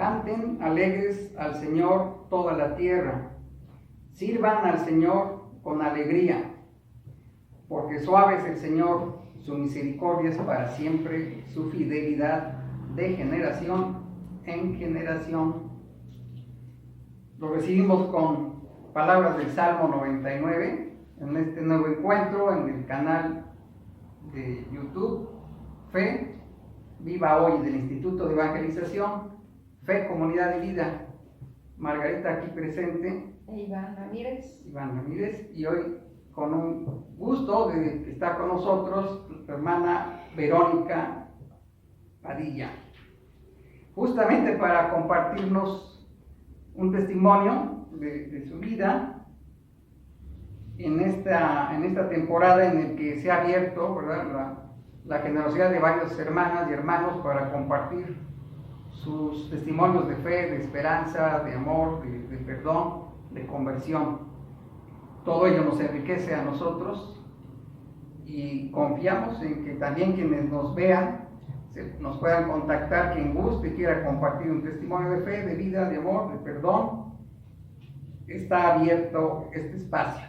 Canten alegres al Señor toda la tierra, sirvan al Señor con alegría, porque suave es el Señor, su misericordia es para siempre, su fidelidad de generación en generación. Lo recibimos con palabras del Salmo 99 en este nuevo encuentro en el canal de YouTube Fe Viva Hoy del Instituto de Evangelización Fe, Comunidad de Vida. Margarita aquí presente. Iván Ramírez. Y hoy con un gusto de que está con nosotros la hermana Verónica Padilla. Justamente para compartirnos un testimonio de su vida en esta temporada en la que se ha abierto, ¿verdad?, la generosidad de varias hermanas y hermanos para compartir sus testimonios de fe, de esperanza, de amor, de perdón, de conversión. Todo ello nos enriquece a nosotros y confiamos en que también quienes nos vean nos puedan contactar, quien guste y quiera compartir un testimonio de fe, de vida, de amor, de perdón. Está abierto este espacio.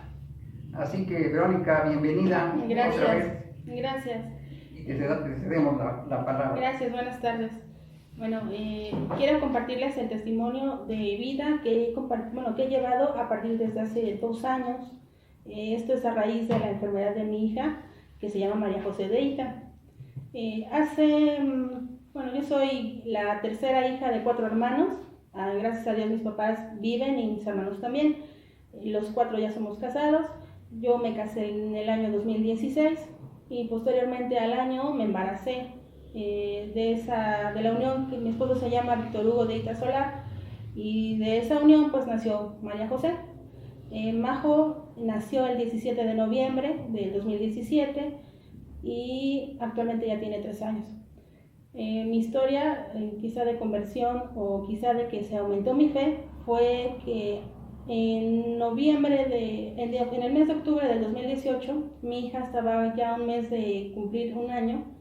Así que, Verónica, bienvenida. Gracias. Y te cedemos la palabra. Gracias, buenas tardes. Bueno, quiero compartirles el testimonio de vida que he llevado a partir desde hace 2 años. Esto es a raíz de la enfermedad de mi hija, que se llama María José Deita. Yo soy la tercera hija de 4 hermanos. Gracias a Dios mis papás viven y mis hermanos también. Los 4 ya somos casados. Yo me casé en el año 2016 y posteriormente al año me embaracé. De la unión, que mi esposo se llama Víctor Hugo Deita Solar, y de esa unión pues nació María José. Majo nació el 17 de noviembre del 2017 y actualmente ya tiene 3 años. Mi historia, quizá de conversión o quizá de que se aumentó mi fe, fue que en el mes de octubre del 2018 mi hija estaba ya un mes de cumplir 1 año.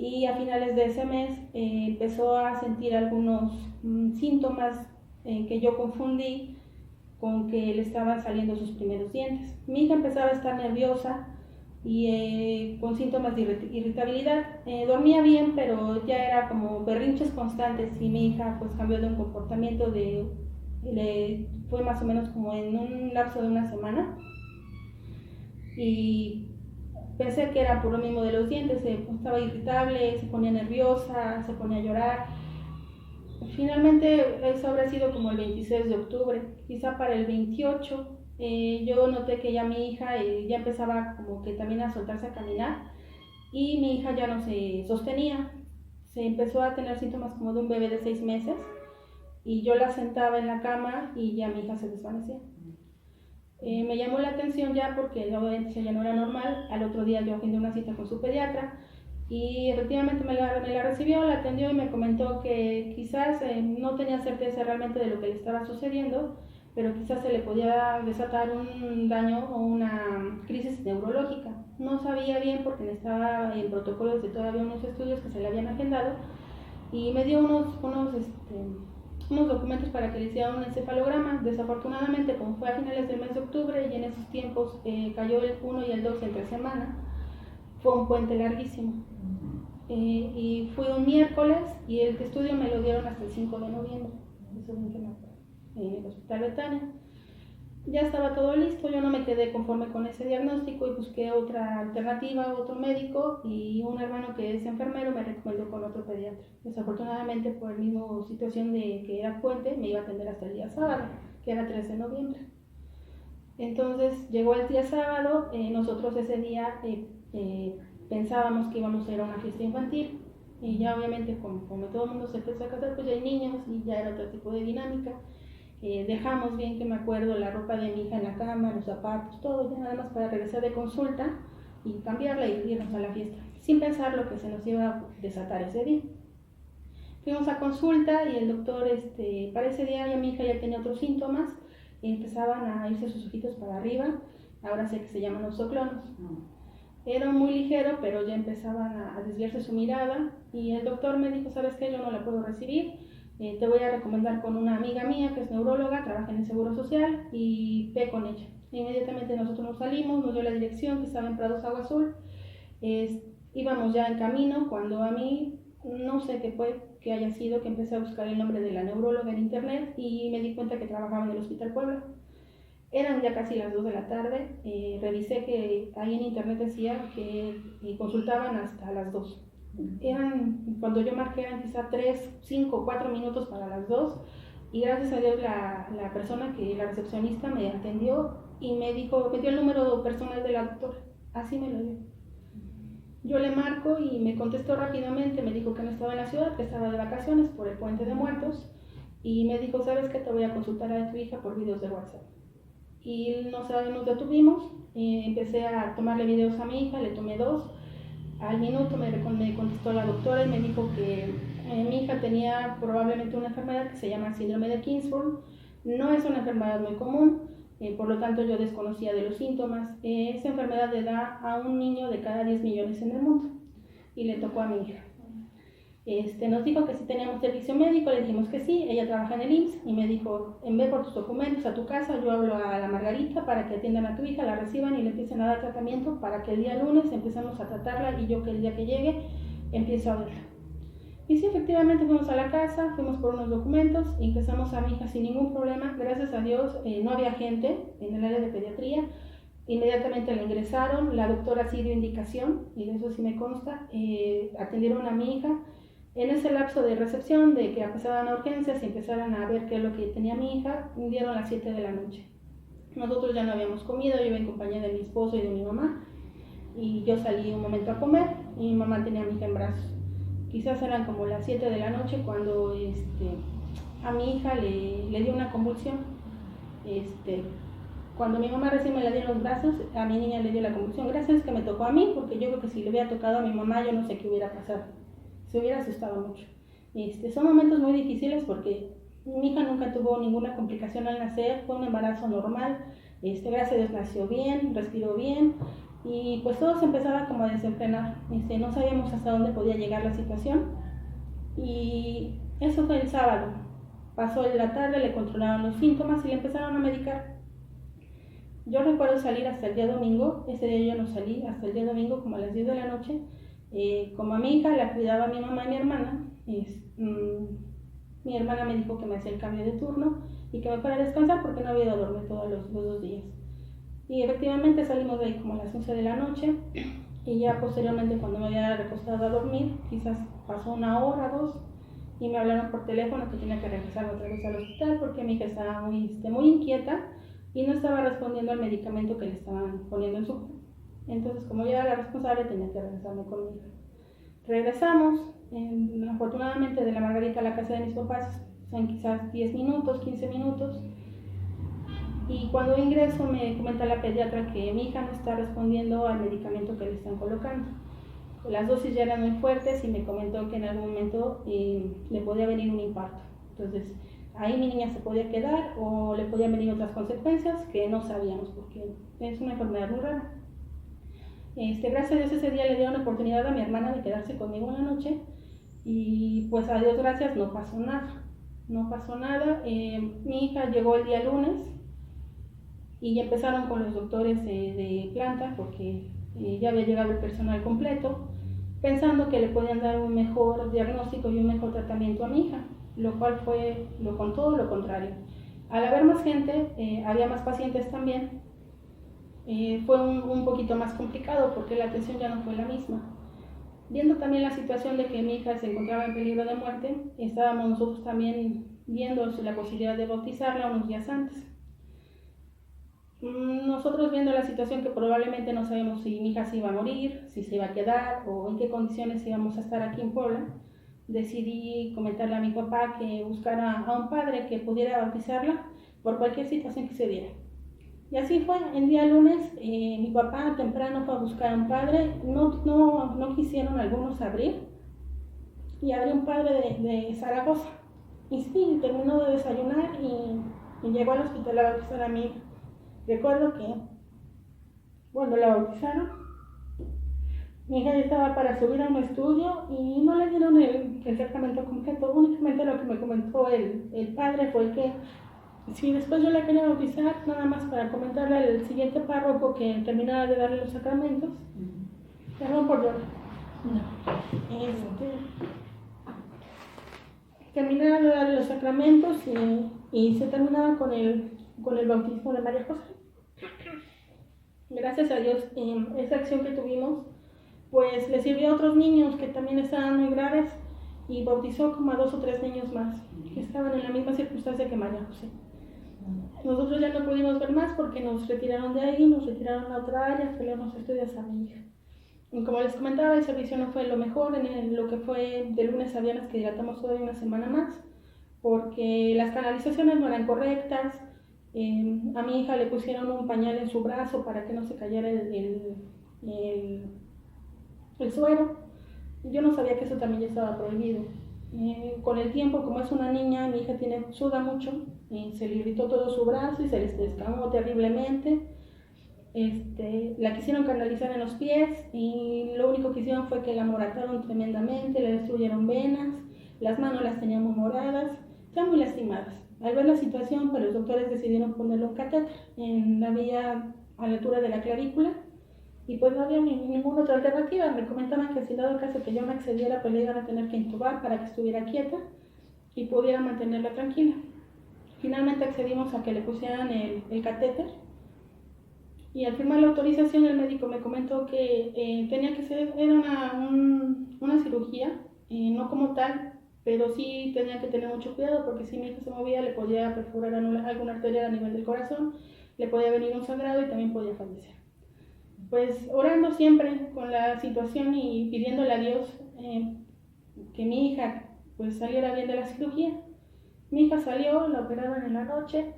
Y a finales de ese mes empezó a sentir algunos síntomas que yo confundí con que le estaban saliendo sus primeros dientes. Mi hija empezaba a estar nerviosa y con síntomas de irritabilidad. Dormía bien, pero ya era como berrinches constantes y mi hija pues cambió de un comportamiento fue más o menos como en un lapso de 1 semana. Y pensé que era por lo mismo de los dientes, estaba irritable, se ponía nerviosa, se ponía a llorar. Finalmente eso habrá sido como el 26 de octubre, quizá para el 28 yo noté que ya mi hija ya empezaba como que también a soltarse a caminar y mi hija ya no se sostenía, se empezó a tener síntomas como de un bebé de 6 meses y yo la sentaba en la cama y ya mi hija se desvanecía. Me llamó la atención ya porque obviamente ya no era normal. Al otro día yo agendé una cita con su pediatra y efectivamente me la recibió, la atendió y me comentó que quizás no tenía certeza realmente de lo que le estaba sucediendo, pero quizás se le podía desatar un daño o una crisis neurológica. No sabía bien porque estaba en protocolos de todavía unos estudios que se le habían agendado y me dio unos documentos para que le hiciera un encefalograma. Desafortunadamente, como fue a finales del mes de octubre y en esos tiempos cayó el 1 y el 2 entre semana, fue un puente larguísimo. Y fui un miércoles y el estudio me lo dieron hasta el 5 de noviembre, eso bien que me acuerdo, en el Hospital Betania. Ya estaba todo listo, yo no me quedé conforme con ese diagnóstico y busqué otra alternativa, otro médico, y un hermano que es enfermero me recomendó con otro pediatra. Desafortunadamente, por la misma situación de que era puente, me iba a atender hasta el día sábado, que era 3 de noviembre. Entonces llegó el día sábado, nosotros ese día pensábamos que íbamos a ir a una fiesta infantil, y ya obviamente como todo el mundo se empezó a casar, pues ya hay niños y ya era otro tipo de dinámica. Dejamos, bien que me acuerdo, la ropa de mi hija en la cama, los zapatos, todo, ya nada más para regresar de consulta y cambiarla y irnos a la fiesta, sin pensar lo que se nos iba a desatar ese día. Fuimos a consulta y el doctor, para ese día ya mi hija ya tenía otros síntomas, empezaban a irse sus ojitos para arriba, ahora sé que se llaman oxoclonos. Era muy ligero, pero ya empezaban a desviarse su mirada y el doctor me dijo, ¿sabes qué? Yo no la puedo recibir. te voy a recomendar con una amiga mía que es neuróloga, trabaja en el Seguro Social, y ve con ella. Inmediatamente nosotros nos salimos, nos dio la dirección que estaba en Prados Agua Azul. Íbamos ya en camino cuando a mí, no sé qué fue que haya sido, que empecé a buscar el nombre de la neuróloga en internet y me di cuenta que trabajaba en el Hospital Puebla. Eran ya casi las 2 de la tarde, revisé que ahí en internet decía que consultaban hasta las 2. Cuando yo marqué, eran quizá 3, 5, 4 minutos para las 2, y gracias a Dios la persona la recepcionista me atendió y me dio el número personal de la doctora, así me lo dio. Yo le marco y me contestó rápidamente, me dijo que no estaba en la ciudad, que estaba de vacaciones por el Puente de Muertos, y me dijo, ¿sabes qué? Te voy a consultar a tu hija por videos de WhatsApp. Y nos detuvimos, empecé a tomarle videos a mi hija, le tomé 2. Al minuto me contestó la doctora y me dijo que mi hija tenía probablemente una enfermedad que se llama síndrome de Kingsford. No es una enfermedad muy común, por lo tanto yo desconocía de los síntomas. Esa enfermedad le da a un niño de cada 10 millones en el mundo y le tocó a mi hija. Nos dijo que si teníamos servicio médico, le dijimos que sí. Ella trabaja en el IMSS y me dijo, ve por tus documentos a tu casa, yo hablo a la Margarita para que atiendan a tu hija, la reciban y le empiecen a dar tratamiento para que el día lunes empecemos a tratarla y yo que el día que llegue empiezo a verla. Y sí, efectivamente fuimos a la casa, fuimos por unos documentos, ingresamos a mi hija sin ningún problema. Gracias a Dios no había gente en el área de pediatría. Inmediatamente la ingresaron, la doctora sí dio indicación, y de eso sí me consta, atendieron a mi hija. En ese lapso de recepción, de que pasaban a urgencias y empezaran a ver qué es lo que tenía mi hija, dieron las 7 de la noche. Nosotros ya no habíamos comido, yo iba en compañía de mi esposo y de mi mamá, y yo salí un momento a comer y mi mamá tenía a mi hija en brazos. Quizás eran como las 7 de la noche cuando a mi hija le dio una convulsión. Cuando mi mamá recién me la dio en los brazos, a mi niña le dio la convulsión. Gracias que me tocó a mí, porque yo creo que si le hubiera tocado a mi mamá, yo no sé qué hubiera pasado. Se hubiera asustado mucho. Son momentos muy difíciles porque mi hija nunca tuvo ninguna complicación al nacer, fue un embarazo normal, gracias a Dios nació bien, respiró bien, y pues todo se empezaba como a desenfrenar. No sabíamos hasta dónde podía llegar la situación, y eso fue el sábado. Pasó la tarde, le controlaron los síntomas y le empezaron a medicar. Yo recuerdo salir hasta el día domingo. Ese día yo no salí hasta el día domingo como a las 10 de la noche. Como a mi hija la cuidaba mi mamá y mi hermana, mi hermana me dijo que me hacía el cambio de turno y que me fuera a descansar porque no había ido a dormir todos los 2 días. Y efectivamente salimos de ahí como a las 11 de la noche, y ya posteriormente, cuando me había recostado a dormir, quizás pasó 1 hora, 2, y me hablaron por teléfono que tenía que regresar otra vez al hospital porque mi hija estaba muy inquieta y no estaba respondiendo al medicamento que le estaban poniendo en su cuerpo. Entonces, como yo era la responsable, tenía que regresarme con mi hija. Regresamos, afortunadamente de la Margarita a la casa de mis papás son quizás 10 minutos, 15 minutos. Y cuando ingreso me comenta la pediatra que mi hija no está respondiendo al medicamento que le están colocando. Las dosis ya eran muy fuertes y me comentó que en algún momento le podía venir un infarto. Entonces, ahí mi niña se podía quedar o le podían venir otras consecuencias que no sabíamos porque es una enfermedad muy rara. Gracias a Dios ese día le dieron la oportunidad a mi hermana de quedarse conmigo en la noche y pues a Dios gracias no pasó nada. Mi hija llegó el día lunes y ya empezaron con los doctores de planta porque ya había llegado el personal completo, pensando que le podían dar un mejor diagnóstico y un mejor tratamiento a mi hija, lo cual fue con todo lo contrario. Al haber más gente, había más pacientes también. Fue un poquito más complicado porque la atención ya no fue la misma. Viendo también la situación de que mi hija se encontraba en peligro de muerte, estábamos nosotros también viendo la posibilidad de bautizarla unos días antes. Nosotros viendo la situación que probablemente no sabemos si mi hija se iba a morir, si se iba a quedar o en qué condiciones íbamos a estar aquí en Puebla, decidí comentarle a mi papá que buscara a un padre que pudiera bautizarla por cualquier situación que se diera. Y así fue. El día lunes mi papá temprano fue a buscar a un padre. No quisieron algunos abrir y abrió un padre de Zaragoza. Y sí, terminó de desayunar y llegó al hospital a bautizar a mi hija. Recuerdo que cuando la bautizaron, Mi hija ya estaba para subir a un estudio y no le dieron el tratamiento completo. Únicamente lo que me comentó el padre fue que si después yo la quería bautizar, nada más para comentarle al siguiente párroco que terminara de darle los sacramentos. Perdón por llorar. No. Terminaba de darle los sacramentos y se terminaba con el bautismo de María José. Gracias a Dios, esa acción que tuvimos, pues le sirvió a otros niños que también estaban muy graves y bautizó como a 2 o 3 niños más que estaban en la misma circunstancia que María José. Nosotros ya no pudimos ver más porque nos retiraron de ahí, nos retiraron a otra área, que luego nos estudias a mi hija. Y como les comentaba, el servicio no fue lo mejor, lo que fue de lunes a viernes, que dilatamos todavía una semana más, porque las canalizaciones no eran correctas. A mi hija le pusieron un pañal en su brazo para que no se cayera el suero. Yo no sabía que eso también ya estaba prohibido. Con el tiempo, como es una niña, mi hija suda mucho, se le irritó todo su brazo y se les descamó terriblemente. La quisieron canalizar en los pies y lo único que hicieron fue que la morataron tremendamente, le destruyeron venas, las manos las tenían muy moradas, están muy lastimadas. Al ver la situación, pues los doctores decidieron ponerle un catéter en la vía a la altura de la clavícula y pues no había ninguna otra alternativa. Me comentaban que si dado el caso que yo me accediera, pues le iban a tener que intubar para que estuviera quieta y pudiera mantenerla tranquila. Finalmente accedimos a que le pusieran el catéter y al firmar la autorización el médico me comentó que tenía que ser, era una cirugía, no como tal, pero sí tenía que tener mucho cuidado porque si mi hija se movía le podía perforar alguna arteria a nivel del corazón, le podía venir un sangrado y también podía fallecer. Pues orando siempre con la situación y pidiéndole a Dios que mi hija pues saliera bien de la cirugía. Mi hija salió, la operaron en la noche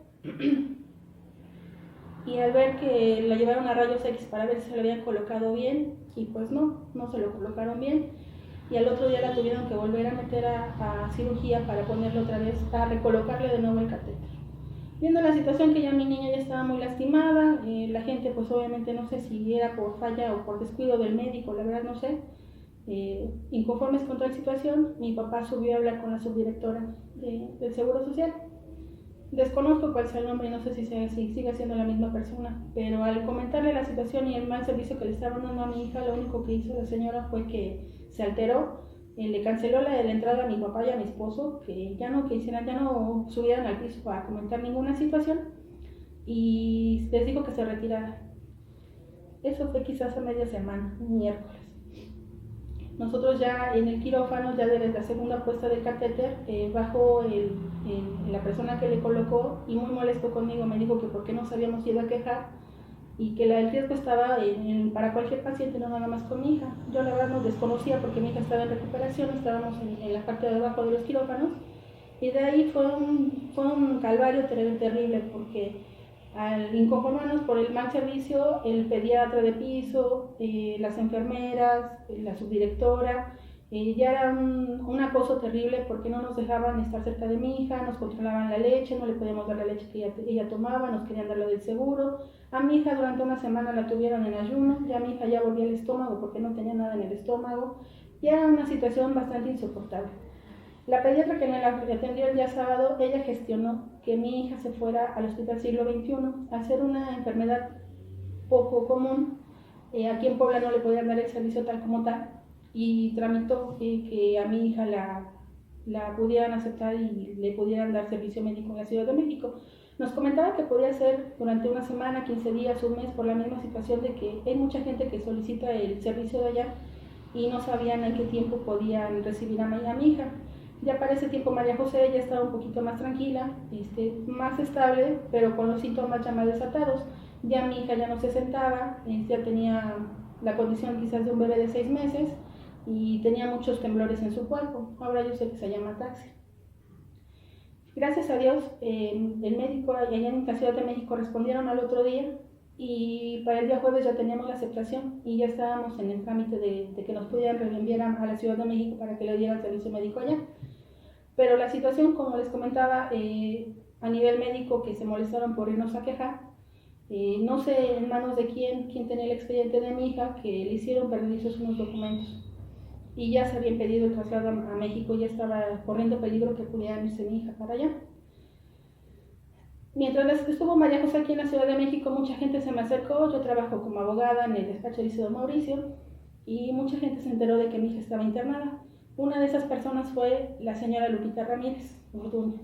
y al ver que la llevaron a rayos X para ver si se lo habían colocado bien y pues no se lo colocaron bien y al otro día la tuvieron que volver a meter a cirugía para ponerle otra vez, a recolocarle de nuevo el catéter. Viendo la situación que ya mi niña ya estaba muy lastimada, la gente pues obviamente no sé si era por falla o por descuido del médico, la verdad no sé, inconformes con toda la situación, mi papá subió a hablar con la subdirectora del Seguro Social. Desconozco cuál sea el nombre y no sé si sigue siendo la misma persona, pero al comentarle la situación y el mal servicio que le estaban dando a mi hija, lo único que hizo la señora fue que se alteró, le canceló la entrada a mi papá y a mi esposo, que ya no subieran al piso para comentar ninguna situación y les dijo que se retirara. Eso fue quizás a media semana, miércoles. Nosotros ya en el quirófano, ya desde la segunda puesta del catéter, bajó la persona que le colocó y muy molesto conmigo me dijo que por qué nos habíamos ido a quejar y que el riesgo estaba para cualquier paciente, no nada más con mi hija. Yo la verdad no desconocía porque mi hija estaba en recuperación, estábamos en la parte de abajo de los quirófanos y de ahí fue un calvario terrible porque al inconformarnos por el mal servicio, el pediatra de piso, las enfermeras, la subdirectora, ya era un acoso terrible porque no nos dejaban estar cerca de mi hija, nos controlaban la leche, no le podíamos dar la leche que ella tomaba, nos querían dar lo del seguro. A mi hija durante una semana la tuvieron en ayuno, ya mi hija ya volvía al estómago porque no tenía nada en el estómago, y era una situación bastante insoportable. La pediatra que me atendió el día sábado, ella gestionó que mi hija se fuera al Hospital Siglo XXI a hacer una enfermedad poco común. Aquí en Puebla no le podían dar el servicio tal como tal y tramitó que a mi hija la pudieran aceptar y le pudieran dar servicio médico en la Ciudad de México. Nos comentaba que podía ser durante una semana, 15 días, un mes, por la misma situación de que hay mucha gente que solicita el servicio de allá y no sabían en qué tiempo podían recibir a mi hija. Ya para ese tiempo María José ya estaba un poquito más tranquila, más estable, pero con los síntomas ya más desatados. Ya mi hija ya no se sentaba, ya tenía la condición quizás de un bebé de 6 meses y tenía muchos temblores en su cuerpo. Ahora yo sé que se llama ataxia. Gracias a Dios, el médico allá en la Ciudad de México respondieron al otro día y para el día jueves ya teníamos la aceptación y ya estábamos en el trámite de que nos pudieran reenviar a la Ciudad de México para que le dieran servicio médico allá. Pero la situación, como les comentaba, a nivel médico, que se molestaron por irnos a quejar, No sé en manos de quién tenía el expediente de mi hija, que le hicieron perdidizos unos documentos. Y ya se habían pedido el traslado a México, ya estaba corriendo peligro que pudiera irse mi hija para allá. Mientras estuvo María José aquí en la Ciudad de México, mucha gente se me acercó. Yo trabajo como abogada en el despacho de Isidro Mauricio y mucha gente se enteró de que mi hija estaba internada. Una de esas personas fue la señora Lupita Ramírez Orduña,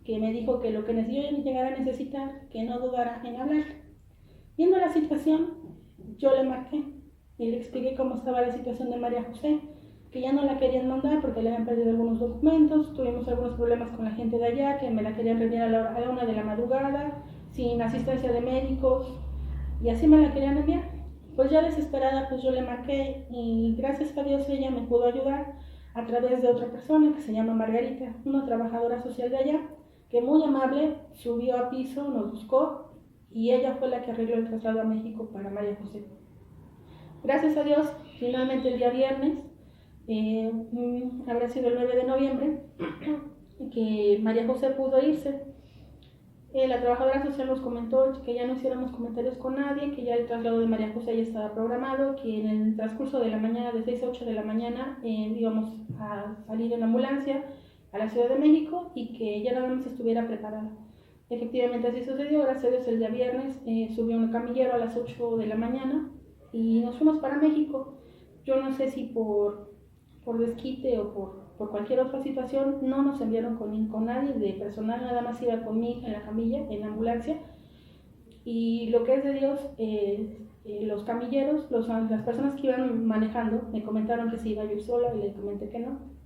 que me dijo que lo que yo llegara a necesitar, que no dudara en hablar. Viendo la situación, yo le marqué y le expliqué cómo estaba la situación de María José, que ya no la querían mandar porque le habían perdido algunos documentos, tuvimos algunos problemas con la gente de allá, que me la querían rendir a la 1 de la madrugada, sin asistencia de médicos, y así me la querían enviar. Pues ya desesperada, pues yo le marqué y gracias a Dios ella me pudo ayudar a través de otra persona que se llama Margarita, una trabajadora social de allá, que muy amable subió a piso, nos buscó y ella fue la que arregló el traslado a México para María José. Gracias a Dios, finalmente el día viernes, habrá sido el 9 de noviembre, que María José pudo irse. La trabajadora social nos comentó que ya no hiciéramos comentarios con nadie, que ya el traslado de María José ya estaba programado, que en el transcurso de la mañana, de 6 a 8 de la mañana, íbamos a salir en ambulancia a la Ciudad de México y que ya nada más estuviera preparada. Efectivamente así sucedió. Gracias a Dios el día viernes subió un camillero a las 8 de la mañana y nos fuimos para México. Yo no sé si por desquite o por cualquier otra situación, no nos enviaron con nadie de personal, nada más iba con mi hija en la camilla, en la ambulancia. Y lo que es de Dios, los camilleros, las personas que iban manejando, me comentaron que si iba yo sola y le comenté que no.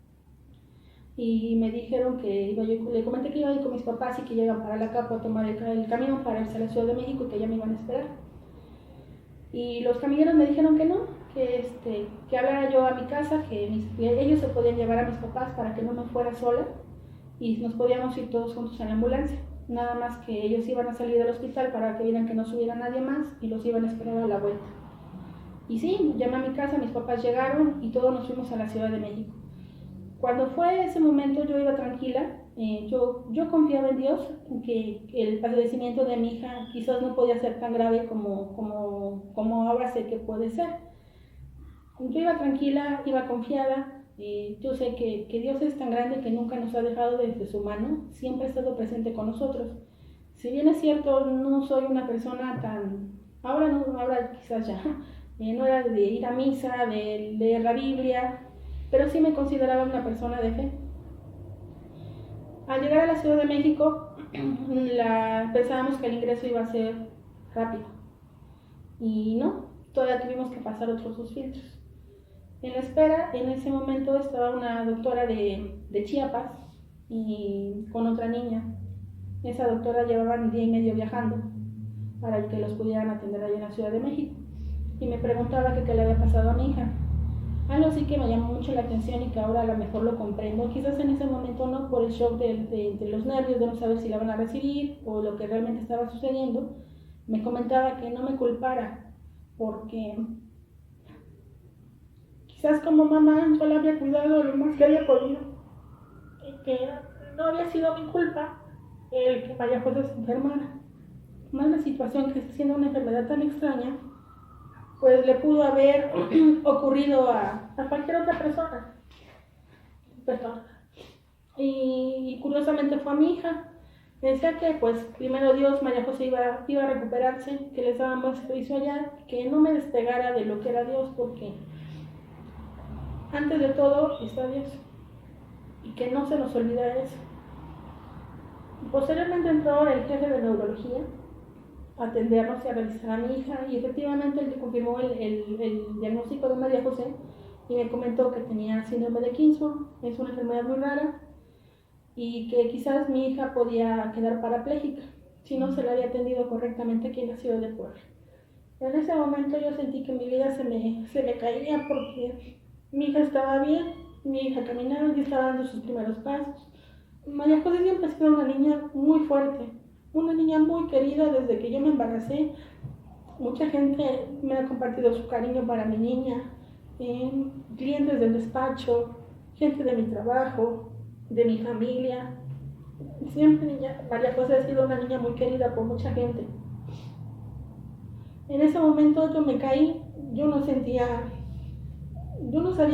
Y me dijeron que iba yo, le comenté que iba a ir con mis papás y que llegan para la Capo a tomar el camión para irse a la Ciudad de México y que ya me iban a esperar. Y los camilleros me dijeron que no, que hablara yo a mi casa, que ellos se podían llevar a mis papás para que no me fuera sola y nos podíamos ir todos juntos en la ambulancia. Nada más que ellos iban a salir del hospital para que vieran que no subiera nadie más y los iban a esperar a la vuelta. Y sí, llamé a mi casa, mis papás llegaron y todos nos fuimos a la Ciudad de México. Cuando fue ese momento yo iba tranquila, yo confiaba en Dios, que el padecimiento de mi hija quizás no podía ser tan grave como ahora sé que puede ser. Yo iba tranquila, iba confiada, yo sé que Dios es tan grande que nunca nos ha dejado desde su mano, siempre ha estado presente con nosotros. Si bien es cierto, no soy una persona tan, ahora quizás ya, no era de ir a misa, de leer la Biblia, pero sí me consideraba una persona de fe. Al llegar a la Ciudad de México, pensábamos que el ingreso iba a ser rápido. Y no, todavía tuvimos que pasar otros 2 filtros. En la espera, en ese momento estaba una doctora de Chiapas y con otra niña. Esa doctora llevaba 1 día y medio viajando para que los pudieran atender allá en la Ciudad de México. Y me preguntaba qué le había pasado a mi hija. Algo sí que me llamó mucho la atención y que ahora a lo mejor lo comprendo. Quizás en ese momento no, por el shock de los nervios, de no saber si la van a recibir o lo que realmente estaba sucediendo. Me comentaba que no me culpara, porque quizás como mamá yo la había cuidado lo más que había podido y que no había sido mi culpa el que María José se enfermara. Más la situación que está siendo una enfermedad tan extraña, pues le pudo haber ocurrido a cualquier otra persona. Perdón. Y curiosamente fue a mi hija. Me decía que pues primero Dios, María José iba a recuperarse, que les daba buen servicio allá, que no me despegara de lo que era Dios, porque antes de todo está Dios y que no se nos olvida eso. Posteriormente entró el jefe de neurología a atendernos y a revisar a mi hija y efectivamente él confirmó el diagnóstico de María José y me comentó que tenía síndrome de Kingsford, es una enfermedad muy rara y que quizás mi hija podía quedar parapléjica si no se la había atendido correctamente aquí en la ciudad de Puebla. En ese momento yo sentí que mi vida se me caía porque mi hija estaba bien, mi hija caminaba y estaba dando sus primeros pasos. María José siempre ha sido una niña muy fuerte, una niña muy querida desde que yo me embaracé. Mucha gente me ha compartido su cariño para mi niña, clientes del despacho, gente de mi trabajo, de mi familia. Siempre María José ha sido una niña muy querida por mucha gente. En ese momento yo me caí, yo no sabía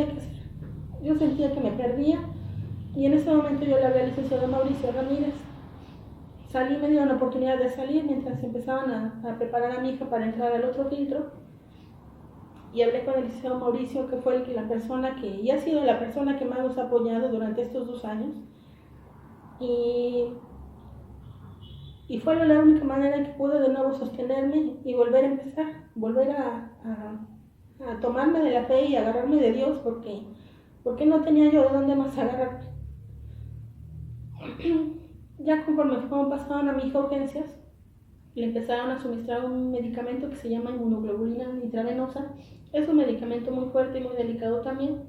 qué hacer, yo sentía que me perdía y en ese momento yo le hablé al licenciado Mauricio Ramírez. Salí, me dieron la oportunidad de salir mientras empezaban a preparar a mi hija para entrar al otro filtro y hablé con el licenciado Mauricio, que fue la persona que, y ha sido la persona que más nos ha apoyado durante estos 2 años y fue la única manera en que pude de nuevo sostenerme y volver a empezar, volver a tomarme de la fe y agarrarme de Dios porque no tenía yo de dónde más agarrarme. Ya conforme pasaban a mi hija urgencias, le empezaron a suministrar un medicamento que se llama inmunoglobulina intravenosa. Es un medicamento muy fuerte y muy delicado también.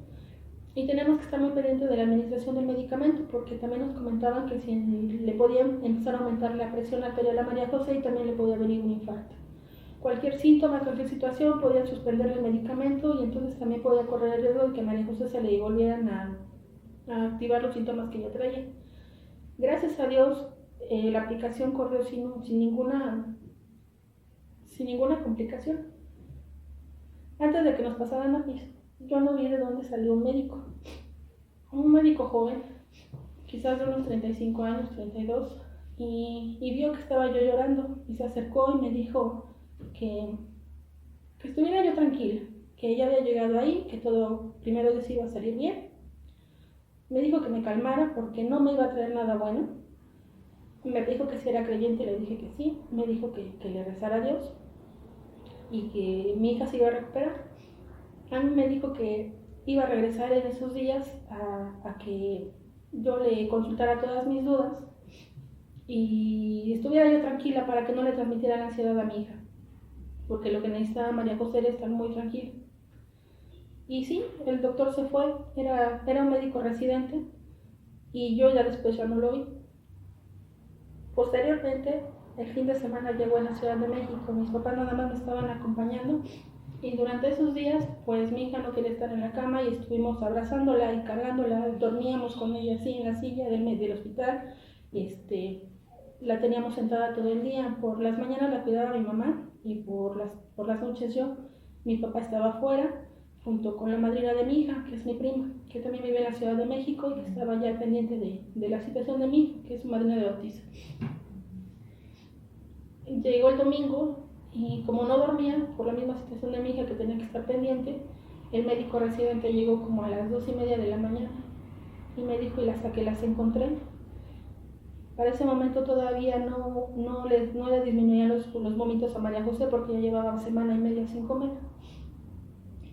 Y tenemos que estar muy pendientes de la administración del medicamento porque también nos comentaban que si le podían empezar a aumentar la presión arterial a María José y también le podía venir un infarto. Cualquier síntoma, cualquier situación, podían suspenderle el medicamento y entonces también podía correr el riesgo de que a María José se le volvieran a activar los síntomas que ya traía. Gracias a Dios, la aplicación corrió sin ninguna complicación. Antes de que nos pasaran a mí, yo no vi de dónde salió un médico joven, quizás de unos 35 años, 32, y vio que estaba yo llorando y se acercó y me dijo que estuviera yo tranquila, que ella había llegado ahí, que todo primero Dios iba a salir bien. Me dijo que me calmara porque no me iba a traer nada bueno. Me dijo que si era creyente, le dije que sí. Me dijo que le rezara a Dios y que mi hija se iba a recuperar. A mí me dijo que iba a regresar en esos días a que yo le consultara todas mis dudas y estuviera yo tranquila para que no le transmitiera la ansiedad a mi hija, porque lo que necesitaba María José era estar muy tranquila. Y sí, el doctor se fue, era un médico residente y yo ya después ya no lo vi. Posteriormente, el fin de semana llegó a la Ciudad de México, mis papás nada más me estaban acompañando y durante esos días pues mi hija no quería estar en la cama y estuvimos abrazándola y cargándola, dormíamos con ella así en la silla del hospital, la teníamos sentada todo el día, por las mañanas la cuidaba mi mamá y por las noches yo. Mi papá estaba afuera junto con la madrina de mi hija, que es mi prima, que también vive en la Ciudad de México y que estaba ya pendiente de la situación de mi hija, que es su madrina de bautizo. Llegó el domingo y como no dormía por la misma situación de mi hija que tenía que estar pendiente, el médico residente llegó como a las 2:30 de la mañana y me dijo, y hasta que las encontré. Para ese momento todavía no le disminuían los vómitos a María José porque ya llevaba semana y media sin comer.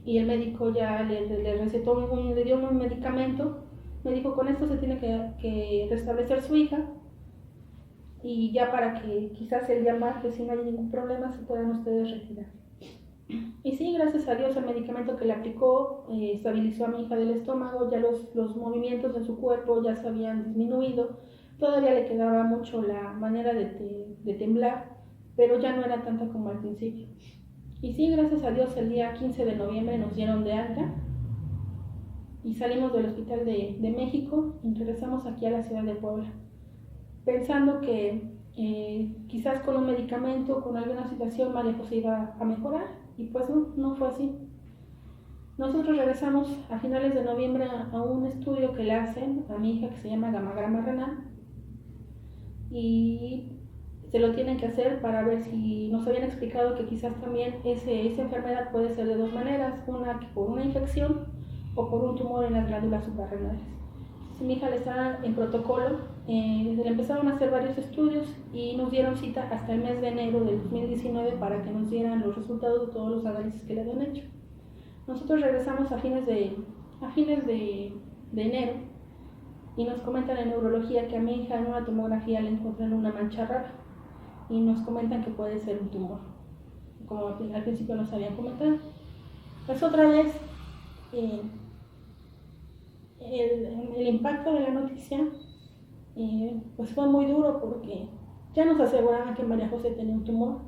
Y el médico ya le recetó, le dio un medicamento. Me dijo, con esto se tiene que restablecer su hija. Y ya para que quizás el día martes, si no hay ningún problema, se puedan ustedes retirar. Y sí, gracias a Dios, el medicamento que le aplicó estabilizó a mi hija del estómago, ya los movimientos de su cuerpo ya se habían disminuido. Todavía le quedaba mucho la manera de temblar, pero ya no era tanta como al principio. Y sí, gracias a Dios, el día 15 de noviembre nos dieron de alta y salimos del Hospital de México y regresamos aquí a la ciudad de Puebla, pensando que quizás con un medicamento, con alguna situación, María José iba a mejorar, y pues no fue así. Nosotros regresamos a finales de noviembre a un estudio que le hacen a mi hija que se llama gammagrama renal, y se lo tienen que hacer para ver si nos habían explicado que quizás también esa enfermedad puede ser de 2 maneras, una por una infección o por un tumor en las glándulas suprarrenales. Si mi hija le está en protocolo, le empezaron a hacer varios estudios y nos dieron cita hasta el mes de enero del 2019 para que nos dieran los resultados de todos los análisis que le habían hecho. Nosotros regresamos a fines de enero y nos comentan en neurología que a mi hija en una tomografía le encuentran una mancha rara y nos comentan que puede ser un tumor, como al principio nos habían comentado. Pues otra vez el impacto de la noticia pues fue muy duro porque ya nos aseguraban que María José tenía un tumor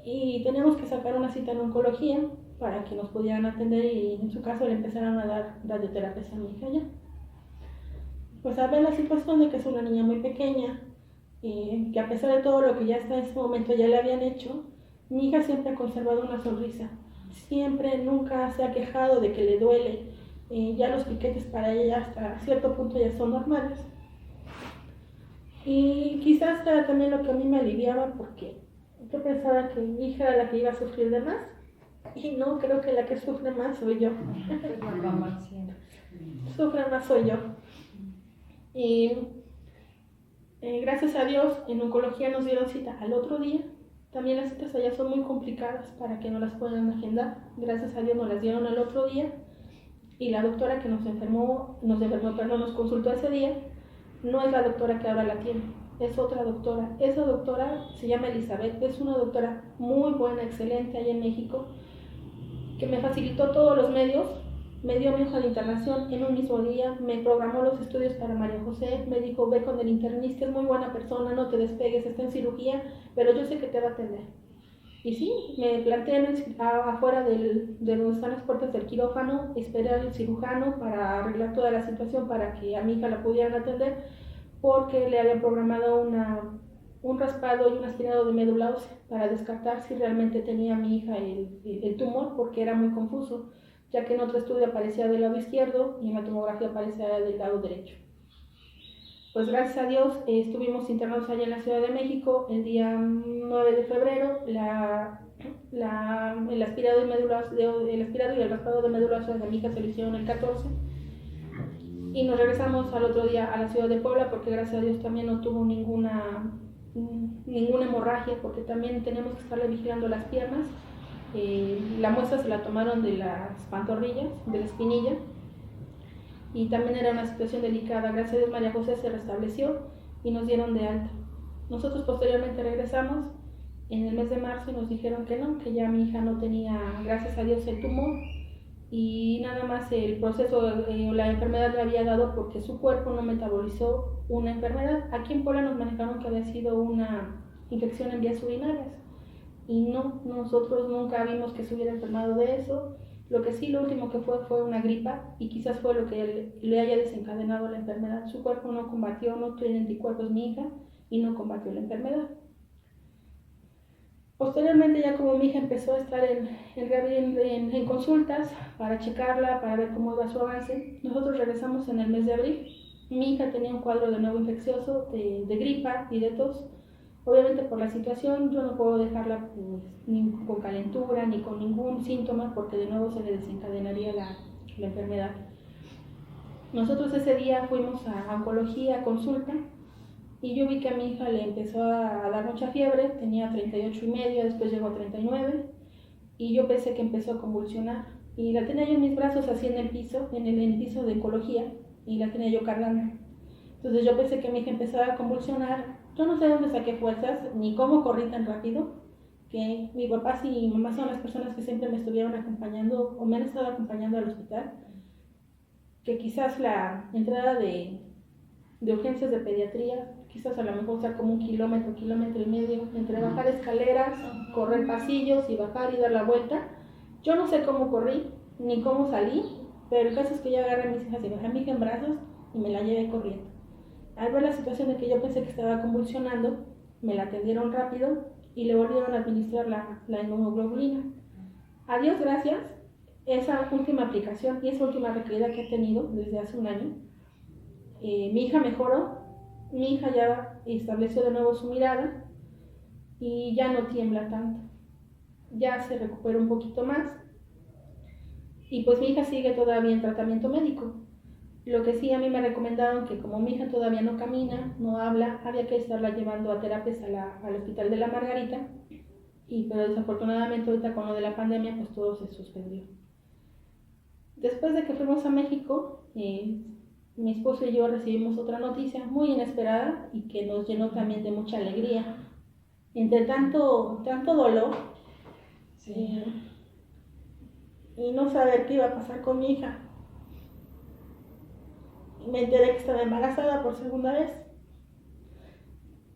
y teníamos que sacar una cita en oncología para que nos pudieran atender y en su caso le empezaron a dar radioterapias a mi hija ya. Pues a ver la situación de que es una niña muy pequeña, que a pesar de todo lo que ya hasta ese momento ya le habían hecho, Mi hija siempre ha conservado una sonrisa, siempre, nunca se ha quejado de que le duele. Ya los piquetes para ella hasta cierto punto ya son normales. Y quizás era también lo que a mí me aliviaba, porque yo pensaba que mi hija era la que iba a sufrir de más, y no, creo que la que sufre más soy yo. Sufre más soy yo. Y gracias a Dios en oncología nos dieron cita al otro día. También las citas allá son muy complicadas para que no las puedan agendar. Gracias a Dios nos las dieron al otro día, y la doctora que nos consultó ese día no es la doctora que ahora la tiene, es otra doctora. Esa doctora se llama Elizabeth, es una doctora muy buena, excelente allá en México, que me facilitó todos los medios, me dio mi hoja de internación en un mismo día, me programó los estudios para María José, me dijo: ve con el internista, es muy buena persona, no te despegues, está en cirugía, pero yo sé que te va a atender. Y sí, me planteé afuera de donde están las puertas del quirófano, esperé al cirujano para arreglar toda la situación para que a mi hija la pudieran atender, porque le habían programado un raspado y un aspirado de médula ósea para descartar si realmente tenía mi hija el tumor, porque era muy confuso, ya que en otro estudio aparecía del lado izquierdo y en la tomografía aparecía del lado derecho. Pues gracias a Dios estuvimos internados allá en la Ciudad de México el día 9 de febrero. El aspirado y el raspado de médula ósea de mi hija se lo hicieron el 14. Y nos regresamos al otro día a la Ciudad de Puebla, porque gracias a Dios también no tuvo ninguna hemorragia, porque también tenemos que estarle vigilando las piernas. La muestra se la tomaron de las pantorrillas, de la espinilla, y también era una situación delicada. Gracias a Dios María José se restableció y nos dieron de alta. Nosotros posteriormente regresamos en el mes de marzo y nos dijeron que no, que ya mi hija no tenía, gracias a Dios, el tumor, y nada más el proceso, la enfermedad le había dado porque su cuerpo no metabolizó una enfermedad. Aquí en Puebla nos manejaron que había sido una infección en vías urinarias, y no, nosotros nunca vimos que se hubiera enfermado de eso. Lo que sí, lo último que fue una gripa, y quizás fue lo que le haya desencadenado la enfermedad. Su cuerpo no combatió, no tiene anticuerpos mi hija, y no combatió la enfermedad. Posteriormente, ya como mi hija empezó a estar en consultas para checarla, para ver cómo iba su avance, nosotros regresamos en el mes de abril. Mi hija tenía un cuadro de nuevo infeccioso, de gripa y de tos. Obviamente por la situación yo no puedo dejarla pues, ni con calentura ni con ningún síntoma, porque de nuevo se le desencadenaría la enfermedad. Nosotros ese día fuimos a oncología a consulta, y yo vi que a mi hija le empezó a dar mucha fiebre, tenía 38,5, después llegó a 39, y yo pensé que empezó a convulsionar, y la tenía yo en mis brazos así en el piso, en el piso de oncología, y la tenía yo cargando. Entonces yo pensé que mi hija empezaba a convulsionar. Yo no sé de dónde saqué fuerzas, ni cómo corrí tan rápido, que mi papá y mi mamá son las personas que siempre me estuvieron acompañando o me han estado acompañando al hospital, que quizás la entrada de urgencias de pediatría, quizás a lo mejor sea como 1 kilómetro, 1,5 kilómetros, entre bajar escaleras, correr pasillos y bajar y dar la vuelta. Yo no sé cómo corrí, ni cómo salí, pero el caso es que yo agarré a mis hijas y bajé a mi hija en brazos y me la llevé corriendo. Al ver la situación de que yo pensé que estaba convulsionando, me la atendieron rápido y le volvieron a administrar la inmunoglobulina. A Dios gracias, esa última aplicación y esa última recaída que he tenido desde hace un año, mi hija mejoró, mi hija ya estableció de nuevo su mirada y ya no tiembla tanto, ya se recuperó un poquito más, y pues mi hija sigue todavía en tratamiento médico. Lo que sí, a mí me recomendaron que como mi hija todavía no camina, no habla, había que estarla llevando a terapias al hospital de la Margarita, pero desafortunadamente ahorita con lo de la pandemia pues todo se suspendió. Después de que fuimos a México, mi esposo y yo recibimos otra noticia muy inesperada y que nos llenó también de mucha alegría. Entre tanto dolor, sí, y no saber qué iba a pasar con mi hija, me enteré que estaba embarazada por segunda vez.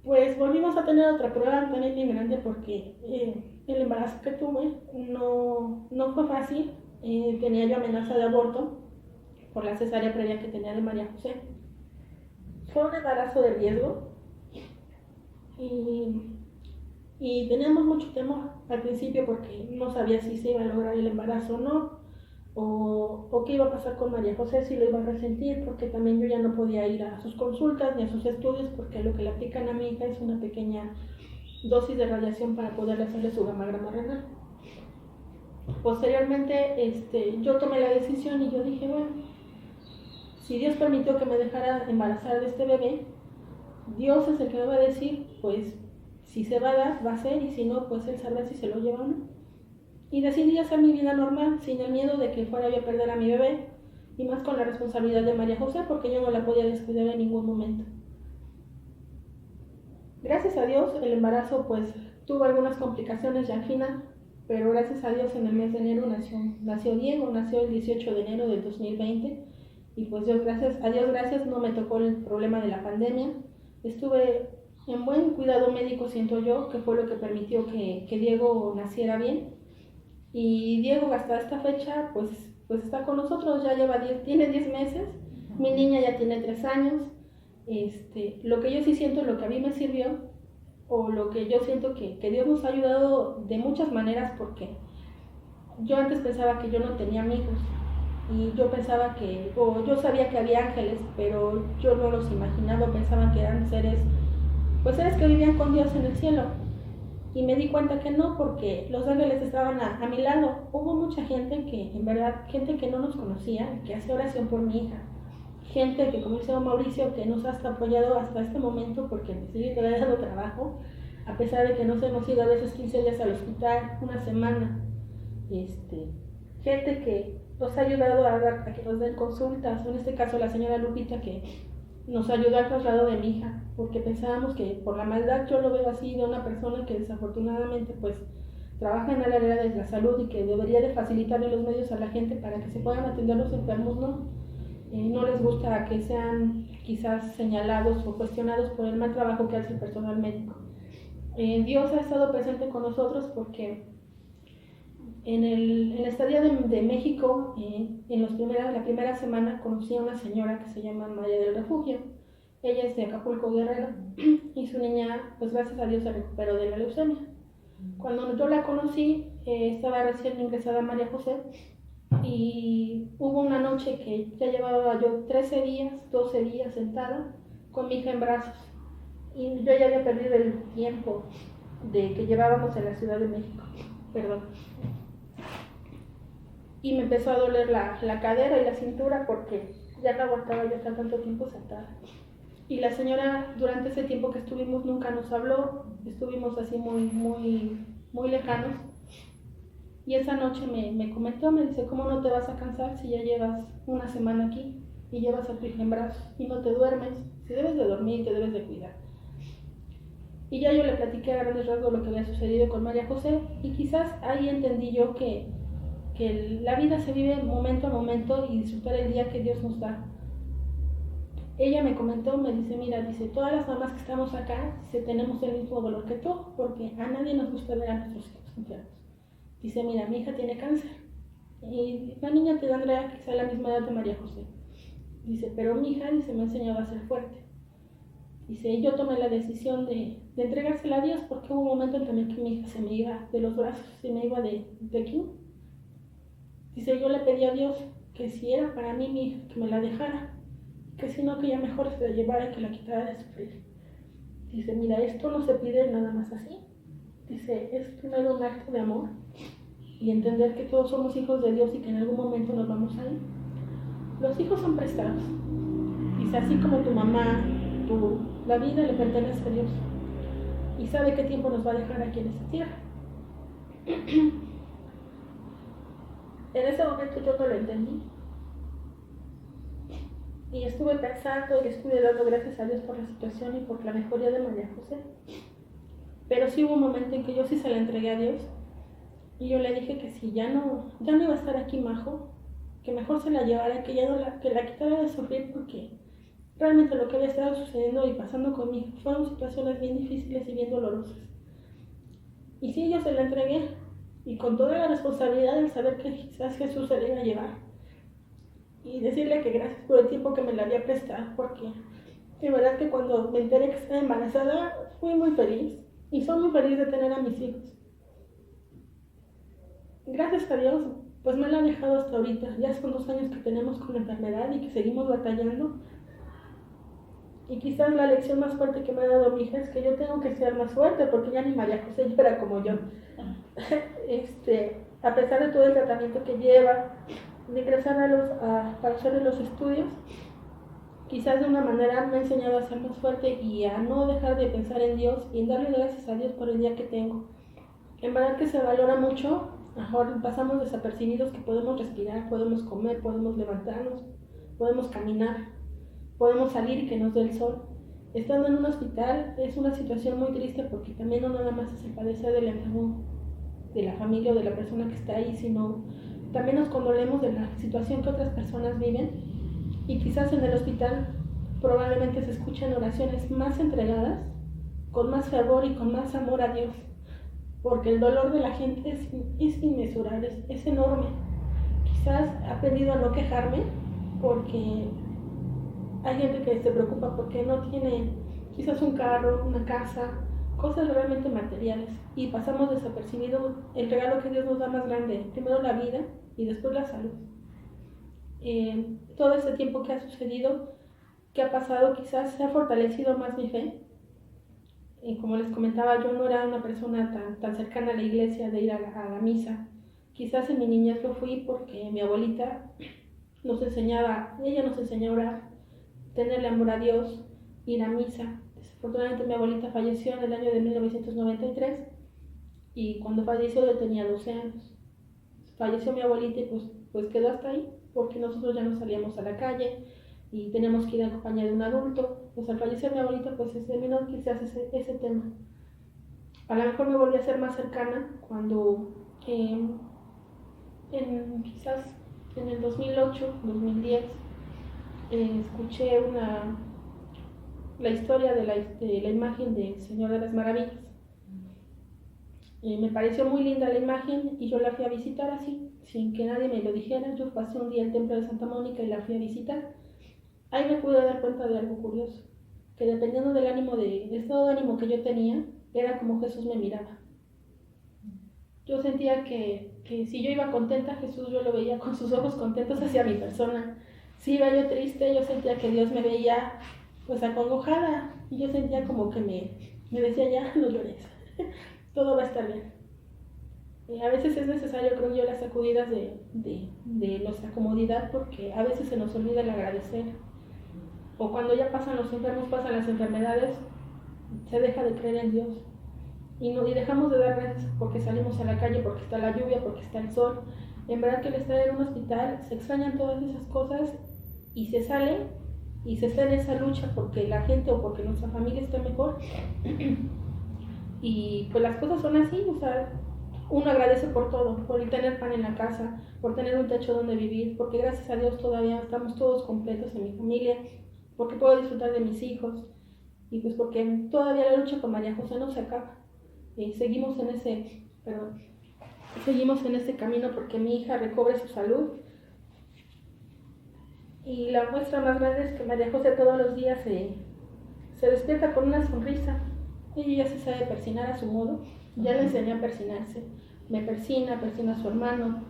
Pues volvimos a tener otra prueba también bien grande, porque el embarazo que tuve no fue fácil. Tenía yo amenaza de aborto por la cesárea previa que tenía de María José. Fue un embarazo de riesgo, y y teníamos mucho temor al principio porque no sabía si se iba a lograr el embarazo o no, o qué iba a pasar con María José, si lo iba a resentir, porque también yo ya no podía ir a sus consultas ni a sus estudios porque lo que le aplican a mi hija es una pequeña dosis de radiación para poder hacerle su gammagrama renal. Posteriormente yo tomé la decisión y yo dije, bueno, si Dios permitió que me dejara embarazar de este bebé, Dios es el que me va a decir, pues, si se va a dar, va a ser, y si no, pues Él sabrá si se lo lleva o no. Y decidí hacer mi vida normal, sin el miedo de que fuera yo a perder a mi bebé, y más con la responsabilidad de María José, porque yo no la podía descuidar en ningún momento. Gracias a Dios, el embarazo, pues, tuvo algunas complicaciones ya al final, pero gracias a Dios en el mes de enero nació Diego, nació el 18 de enero del 2020, y pues gracias a Dios, gracias, no me tocó el problema de la pandemia. Estuve en buen cuidado médico, siento yo, que fue lo que permitió que Diego naciera bien. Y Diego hasta esta fecha, pues está con nosotros, ya tiene 10 meses, mi niña ya tiene 3 años. Lo que yo sí siento, lo que a mí me sirvió, o lo que yo siento que Dios nos ha ayudado de muchas maneras, porque yo antes pensaba que yo no tenía amigos, y yo pensaba yo sabía que había ángeles, pero yo no los imaginaba, pensaba que eran seres que vivían con Dios en el cielo. Y me di cuenta que no, porque los ángeles estaban a mi lado. Hubo mucha gente gente que no nos conocía, que hacía oración por mi hija. Gente que, como dice Mauricio, que nos ha hasta apoyado hasta este momento, porque me sigue todavía dando trabajo, a pesar de que nos hemos ido a veces 15 días al hospital, una semana. Gente que nos ha ayudado a que nos den consultas, en este caso la señora Lupita, que nos ayudó al traslado de mi hija, porque pensábamos que por la maldad, yo lo veo así, de una persona que desafortunadamente pues trabaja en el área de la salud y que debería de facilitarle los medios a la gente para que se puedan atender los enfermos, no les gusta que sean quizás señalados o cuestionados por el mal trabajo que hace el personal médico. Dios ha estado presente con nosotros porque en la estadía de México, la primera semana, conocí a una señora que se llama María del Refugio. Ella es de Acapulco, Guerrero, y su niña, pues gracias a Dios, se recuperó de la leucemia. Cuando yo la conocí, estaba recién ingresada María José, y hubo una noche que ya llevaba yo 13 días, 12 días sentada con mi hija en brazos, y yo ya había perdido el tiempo de que llevábamos en la Ciudad de México. Perdón. Y me empezó a doler la cadera y la cintura porque ya no aguantaba yo estar tanto tiempo sentada. Y la señora, durante ese tiempo que estuvimos, nunca nos habló, estuvimos así muy lejanos. Y esa noche me comentó, me dice, ¿cómo no te vas a cansar si ya llevas una semana aquí y llevas a tu hija en brazos y no te duermes? Si debes de dormir, te debes de cuidar. Y ya yo le platiqué a grandes rasgos lo que había sucedido con María José, y quizás ahí entendí yo que la vida se vive momento a momento y disfrutar el día que Dios nos da. Ella me comentó, me dice, mira, dice, todas las mamás que estamos acá, tenemos el mismo dolor que tú, porque a nadie nos gusta ver a nuestros hijos enfermos. Dice, mira, mi hija tiene cáncer, y la niña te da Andrea, quizá la misma edad de María José. Dice, pero mi hija, dice, me ha enseñado a ser fuerte. Dice, yo tomé la decisión de entregársela a Dios, porque hubo un momento en también que mi hija se me iba de los brazos, se me iba de aquí. Dice, yo le pedí a Dios que si era para mí mi hija, que me la dejara, que si no, que ella mejor se la llevara y que la quitara de sufrir. Dice, mira, esto no se pide nada más así. Dice, es primero un acto de amor y entender que todos somos hijos de Dios y que en algún momento nos vamos a ir. Los hijos son prestados. Dice, así como tu mamá, la vida le pertenece a Dios y sabe qué tiempo nos va a dejar aquí en esta tierra. En ese momento yo no lo entendí. Y estuve pensando y estuve dando gracias a Dios por la situación y por la mejoría de María José. Pero sí hubo un momento en que yo sí se la entregué a Dios. Y yo le dije que si ya no iba a estar aquí Majo, que mejor se la llevara, que la quitara de sufrir, porque realmente lo que había estado sucediendo y pasando conmigo fueron situaciones bien difíciles y bien dolorosas. Y sí, yo se la entregué. Y con toda la responsabilidad del saber que quizás Jesús se la iba a llevar. Y decirle que gracias por el tiempo que me la había prestado, porque de verdad que cuando me enteré que estaba embarazada, fui muy feliz. y soy muy feliz de tener a mis hijos. Gracias a Dios, pues me lo ha dejado hasta ahorita. Ya son 2 años que tenemos con la enfermedad y que seguimos batallando. Y quizás la lección más fuerte que me ha dado mi hija es que yo tengo que ser más fuerte, porque ya ni María José ya era como yo. A pesar de todo el tratamiento que lleva, de ingresar para hacer los estudios, quizás de una manera me ha enseñado a ser más fuerte y a no dejar de pensar en Dios y en darle gracias a Dios por el día que tengo. En verdad que se valora mucho. Ahora pasamos desapercibidos que podemos respirar, podemos comer, podemos levantarnos, podemos caminar, podemos salir y que nos dé el sol. Estando en un hospital es una situación muy triste porque también no nada más es el padecer del enfermo, de la familia o de la persona que está ahí, sino también nos condolemos de la situación que otras personas viven, y quizás en el hospital probablemente se escuchen oraciones más entregadas, con más fervor y con más amor a Dios, porque el dolor de la gente es inmesurable, es enorme. Quizás he aprendido a no quejarme porque hay gente que se preocupa porque no tiene quizás un carro, una casa, cosas realmente materiales, y pasamos desapercibido el regalo que Dios nos da más grande, primero la vida y después la salud. Todo ese tiempo que ha sucedido, que ha pasado, quizás se ha fortalecido más mi fe. Como les comentaba, yo no era una persona tan cercana a la iglesia de ir a la misa. Quizás en mi niñez lo fui porque mi abuelita nos enseñó a orar, tenerle amor a Dios, ir a misa. Desafortunadamente mi abuelita falleció en el año de 1993 y cuando falleció yo tenía 12 años. Falleció mi abuelita y pues quedó hasta ahí, porque nosotros ya no salíamos a la calle y teníamos que ir en compañía de un adulto. Pues al fallecer mi abuelita pues se terminó quizás ese tema. A lo mejor me volví a ser más cercana cuando quizás en el 2008, 2010, escuché la historia de la imagen del Señor de las Maravillas. Me pareció muy linda la imagen y yo la fui a visitar así, sin que nadie me lo dijera. Yo pasé un día al templo de Santa Mónica y la fui a visitar. Ahí me pude dar cuenta de algo curioso, que dependiendo del estado de ánimo que yo tenía, era como Jesús me miraba. Yo sentía que si yo iba contenta, Jesús yo lo veía con sus ojos contentos hacia mi persona. Si iba yo triste, yo sentía que Dios me veía pues acongojada, y yo sentía como que me decía, ya no llores, todo va a estar bien. A veces es necesario, creo yo, las sacudidas de nuestra comodidad, porque a veces se nos olvida el agradecer, o cuando ya pasan los enfermos, pasan las enfermedades, se deja de creer en Dios y dejamos de dar gracias porque salimos a la calle, porque está la lluvia, porque está el sol. En verdad que al estar en un hospital se extrañan todas esas cosas y se sale y se está en esa lucha porque la gente o porque nuestra familia esté mejor. Y pues las cosas son así, o sea, uno agradece por todo, por el tener pan en la casa, por tener un techo donde vivir, porque gracias a Dios todavía estamos todos completos en mi familia, porque puedo disfrutar de mis hijos, y pues porque todavía la lucha con María José no se acaba. Seguimos en ese camino porque mi hija recobre su salud. Y la muestra más grande es que María José todos los días se despierta con una sonrisa. Ella ya se sabe persinar a su modo, ya le enseñé a persinarse. Me persina a su hermano.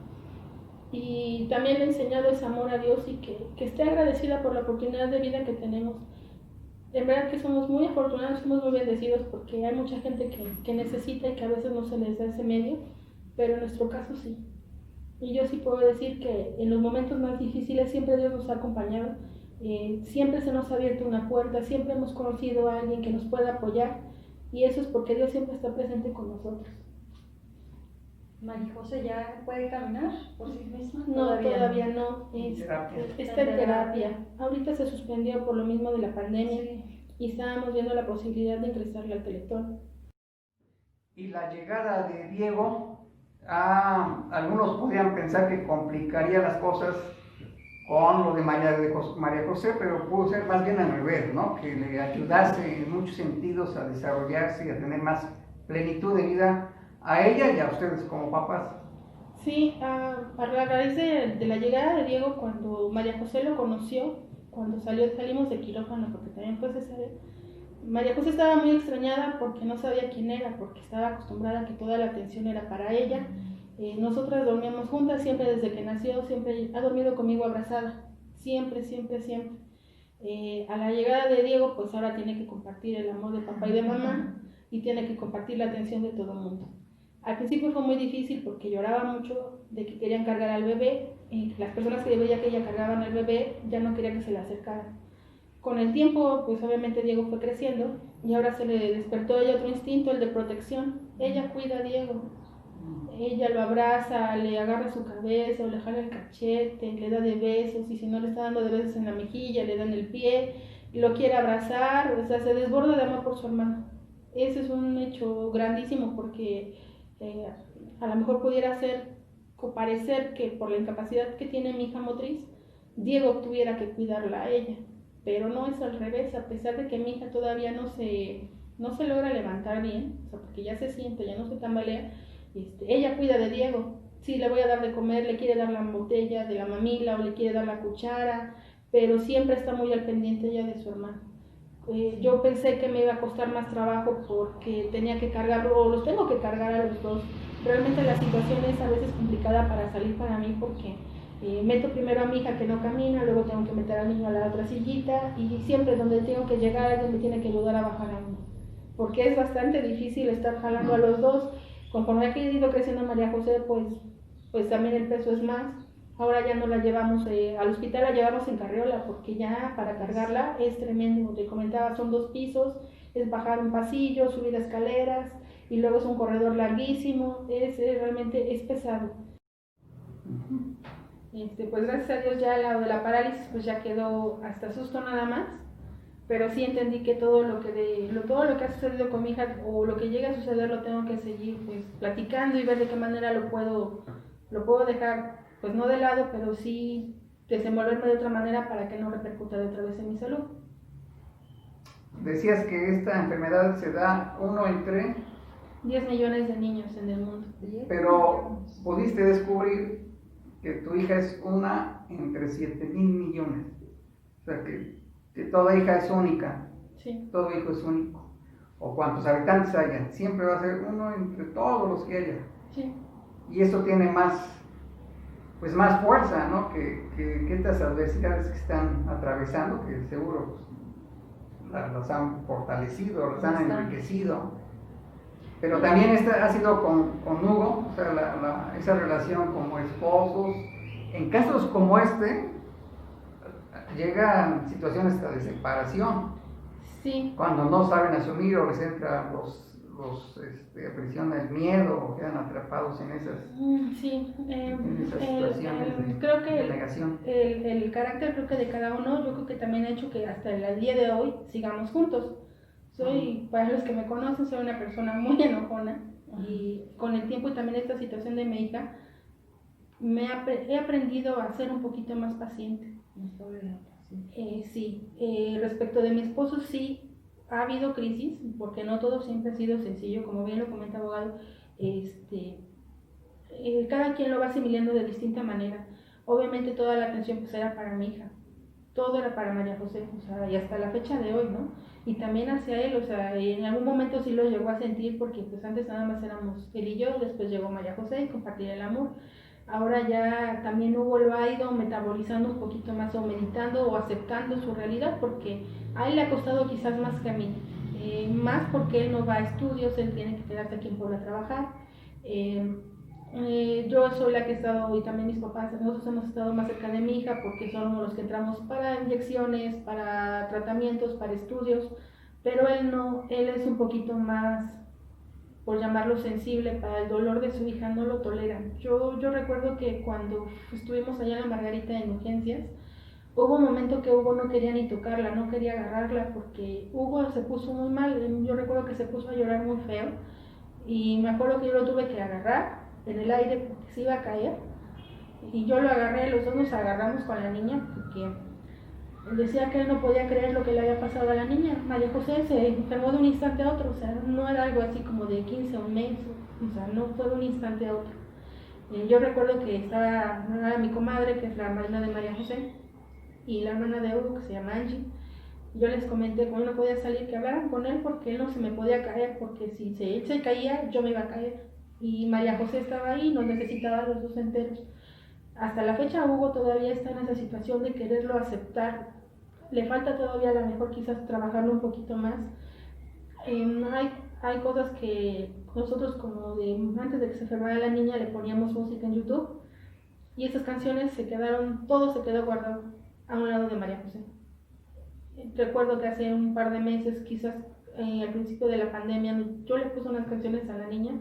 Y también le he enseñado ese amor a Dios y que esté agradecida por la oportunidad de vida que tenemos. En verdad que somos muy afortunados, somos muy bendecidos porque hay mucha gente que necesita y que a veces no se les da ese medio, pero en nuestro caso sí. Y yo sí puedo decir que en los momentos más difíciles siempre Dios nos ha acompañado, siempre se nos ha abierto una puerta, siempre hemos conocido a alguien que nos pueda apoyar, y eso es porque Dios siempre está presente con nosotros. ¿María José ya puede caminar por sí misma? No, todavía no. Está en terapia. Ahorita se suspendió por lo mismo de la pandemia, sí, y estábamos viendo la posibilidad de ingresarle al Teletón. Y la llegada de Diego, algunos podrían pensar que complicaría las cosas con lo de María José, pero pudo ser más bien al revés, ¿no? Que le ayudase en muchos sentidos a desarrollarse y a tener más plenitud de vida a ella y a ustedes como papás. Sí, a raíz de la llegada de Diego, cuando María José lo conoció, cuando salimos de quirófano, porque también fue cesárea, María José estaba muy extrañada porque no sabía quién era, porque estaba acostumbrada a que toda la atención era para ella. Nosotras dormíamos juntas siempre desde que nació, siempre ha dormido conmigo abrazada, siempre, siempre, siempre. A la llegada de Diego, pues ahora tiene que compartir el amor de papá y de mamá y tiene que compartir la atención de todo el mundo. Al principio fue muy difícil porque lloraba mucho de que querían cargar al bebé, y las personas que veía que ella cargaban al bebé ya no querían que se le acercaran. Con el tiempo, pues obviamente Diego fue creciendo y ahora se le despertó a ella otro instinto, el de protección. Ella cuida a Diego, ella lo abraza, le agarra su cabeza o le jala el cachete, le da de besos, y si no le está dando de besos en la mejilla, le da en el pie, y lo quiere abrazar, o sea, se desborda de amor por su hermano. Ese es un hecho grandísimo porque a lo mejor pudiera ser o parecer que por la incapacidad que tiene mi hija motriz, Diego tuviera que cuidarla a ella, pero no es al revés. A pesar de que mi hija todavía no se logra levantar bien, o sea, porque ya se siente, ya no se tambalea, ella cuida de Diego. Sí, le voy a dar de comer, le quiere dar la botella de la mamila o le quiere dar la cuchara, pero siempre está muy al pendiente ella de su hermano. Yo pensé que me iba a costar más trabajo porque tenía que cargarlo, o los tengo que cargar a los dos. Realmente la situación es a veces complicada para salir para mí porque meto primero a mi hija que no camina, luego tengo que meter al niño a la otra sillita, y siempre donde tengo que llegar alguien me tiene que ayudar a bajar a uno, porque es bastante difícil estar jalando a los dos. Conforme ha ido creciendo María José, pues también el peso es más. Ahora ya no la llevamos al hospital, la llevamos en carriola porque ya para cargarla es tremendo. Como te comentaba, son 2 pisos, es bajar un pasillo, subir escaleras y luego es un corredor larguísimo, realmente es pesado. Pues gracias a Dios ya la de la parálisis pues ya quedó hasta susto nada más, pero sí entendí que todo lo que ha sucedido con mi hija o lo que llegue a suceder lo tengo que seguir pues platicando y ver de qué manera lo puedo dejar, pues no de lado, pero sí desenvolverme de otra manera para que no repercuta de otra vez en mi salud. Decías que esta enfermedad se da 1 entre 10 millones de niños en el mundo. Pero pudiste descubrir que tu hija es 1 entre 7,000 millones. O sea que toda hija es única. Sí. Todo hijo es único. O cuantos habitantes haya, siempre va a ser 1 entre todos los que haya. Sí. Y eso tiene más fuerza, ¿no? Que estas adversidades que están atravesando, que seguro pues, las han fortalecido, las han enriquecido. Pero también ha sido con Hugo, o sea, esa relación como esposos. En casos como llegan situaciones hasta de separación. Sí. Cuando no saben asumir o les entra aprisiona el miedo o quedan atrapados en esas, sí. en esas situaciones creo que de negación. El carácter creo que de cada uno, yo creo que también ha hecho que hasta el día de hoy sigamos juntos. Para los que me conocen, soy una persona muy enojona, y con el tiempo y también esta situación de mi hija, he aprendido a ser un poquito más paciente. Respecto de mi esposo, sí ha habido crisis, porque no todo siempre ha sido sencillo, como bien lo comenta abogado. Cada quien lo va asimilando de distinta manera. Obviamente toda la atención pues era para mi hija, todo era para María José, o sea, y hasta la fecha de hoy, ¿no? Y también hacia él, o sea, en algún momento sí lo llegó a sentir porque pues antes nada más éramos él y yo, después llegó María José y compartir el amor. Ahora ya también Hugo lo ha ido metabolizando un poquito más, o meditando o aceptando su realidad, porque a él le ha costado quizás más que a mí, más porque él no va a estudios, él tiene que quedarse aquí en Puebla a trabajar. Yo soy la que he estado, y también mis papás, nosotros hemos estado más cerca de mi hija porque somos los que entramos para inyecciones, para tratamientos, para estudios, pero él no, él es un poquito más, por llamarlo sensible, para el dolor de su hija, no lo tolera. Yo recuerdo que cuando estuvimos allá en la Margarita en urgencias, hubo un momento que Hugo no quería ni tocarla, no quería agarrarla porque Hugo se puso muy mal. Yo recuerdo que se puso a llorar muy feo y me acuerdo que yo lo tuve que agarrar en el aire porque se iba a caer, y yo lo agarré, los dos nos agarramos con la niña porque él decía que él no podía creer lo que le había pasado a la niña. María José se enfermó de un instante a otro, o sea, no era algo así como de 15 o un mes, o sea, no fue de un instante a otro. Yo recuerdo que estaba mi comadre, que es la hermana de María José, y la hermana de Hugo, que se llama Angie, Yo les comenté, como no podía salir, que hablaran con él porque él no se me podía caer, porque si él se caía, yo me iba a caer. Y María José estaba ahí, nos necesitaba a los dos enteros. Hasta la fecha Hugo todavía está en esa situación de quererlo aceptar. Le falta todavía a lo mejor quizás trabajarlo un poquito más. Hay cosas que nosotros como antes de que se enfermara la niña le poníamos música en YouTube y esas canciones todo se quedó guardado a un lado de María José. Recuerdo que hace un par de meses, quizás al principio de la pandemia, yo le puse unas canciones a la niña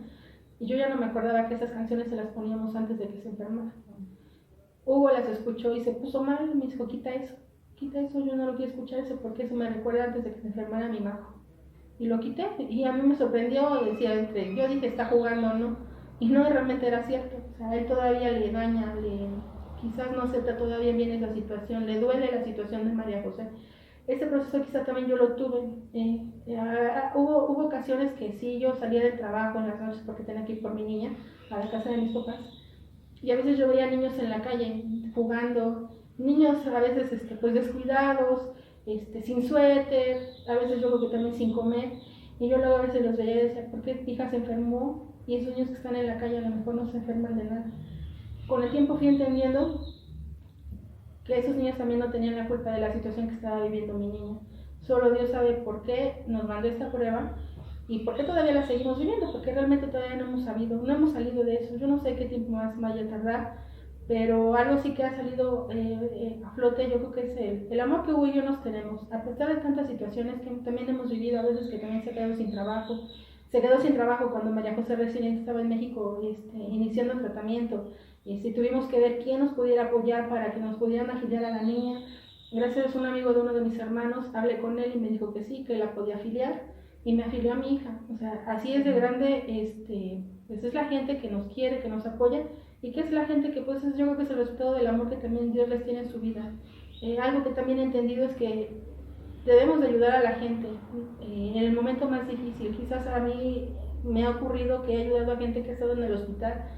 y yo ya no me acordaba que esas canciones se las poníamos antes de que se enfermara. Hugo las escuchó y se puso mal, me dijo, quita eso, yo no lo quiero escuchar eso porque eso me recuerda antes de que se enfermara mi majo. Y lo quité y a mí me sorprendió, decía, yo dije, está jugando, ¿no? Y no, realmente era cierto, o sea, a él todavía le daña, quizás no acepta todavía bien esa situación, le duele la situación de María José. Ese proceso quizás también yo lo tuve. Hubo ocasiones que sí, yo salía del trabajo en las noches porque tenía que ir por mi niña a la casa de mis papás. Y a veces yo veía niños en la calle jugando, niños a veces pues descuidados, sin suéter, a veces yo creo que también sin comer. Y yo luego a veces los veía y decía, ¿por qué tu hija se enfermó? Y esos niños que están en la calle a lo mejor no se enferman de nada. Con el tiempo fui entendiendo que esos niños también no tenían la culpa de la situación que estaba viviendo mi niña. Solo Dios sabe por qué nos mandó esta prueba y por qué todavía la seguimos viviendo, porque realmente todavía no hemos salido de eso. Yo no sé qué tiempo más vaya a tardar, pero algo sí que ha salido a flote, yo creo que es el amor que Hugo y yo nos tenemos, a pesar de tantas situaciones que también hemos vivido, a veces que también se quedó sin trabajo. Se quedó sin trabajo cuando María José recién estaba en México iniciando el tratamiento. Tuvimos que ver quién nos pudiera apoyar para que nos pudieran afiliar a la niña. Gracias a un amigo de uno de mis hermanos, hablé con él y me dijo que sí, que la podía afiliar y me afilió a mi hija. O sea, así es de grande, pues es la gente que nos quiere, que nos apoya y que es la gente que pues yo creo que es el resultado del amor que también Dios les tiene en su vida. Algo que también he entendido es que debemos de ayudar a la gente en el momento más difícil. Quizás a mí me ha ocurrido que he ayudado a gente que ha estado en el hospital,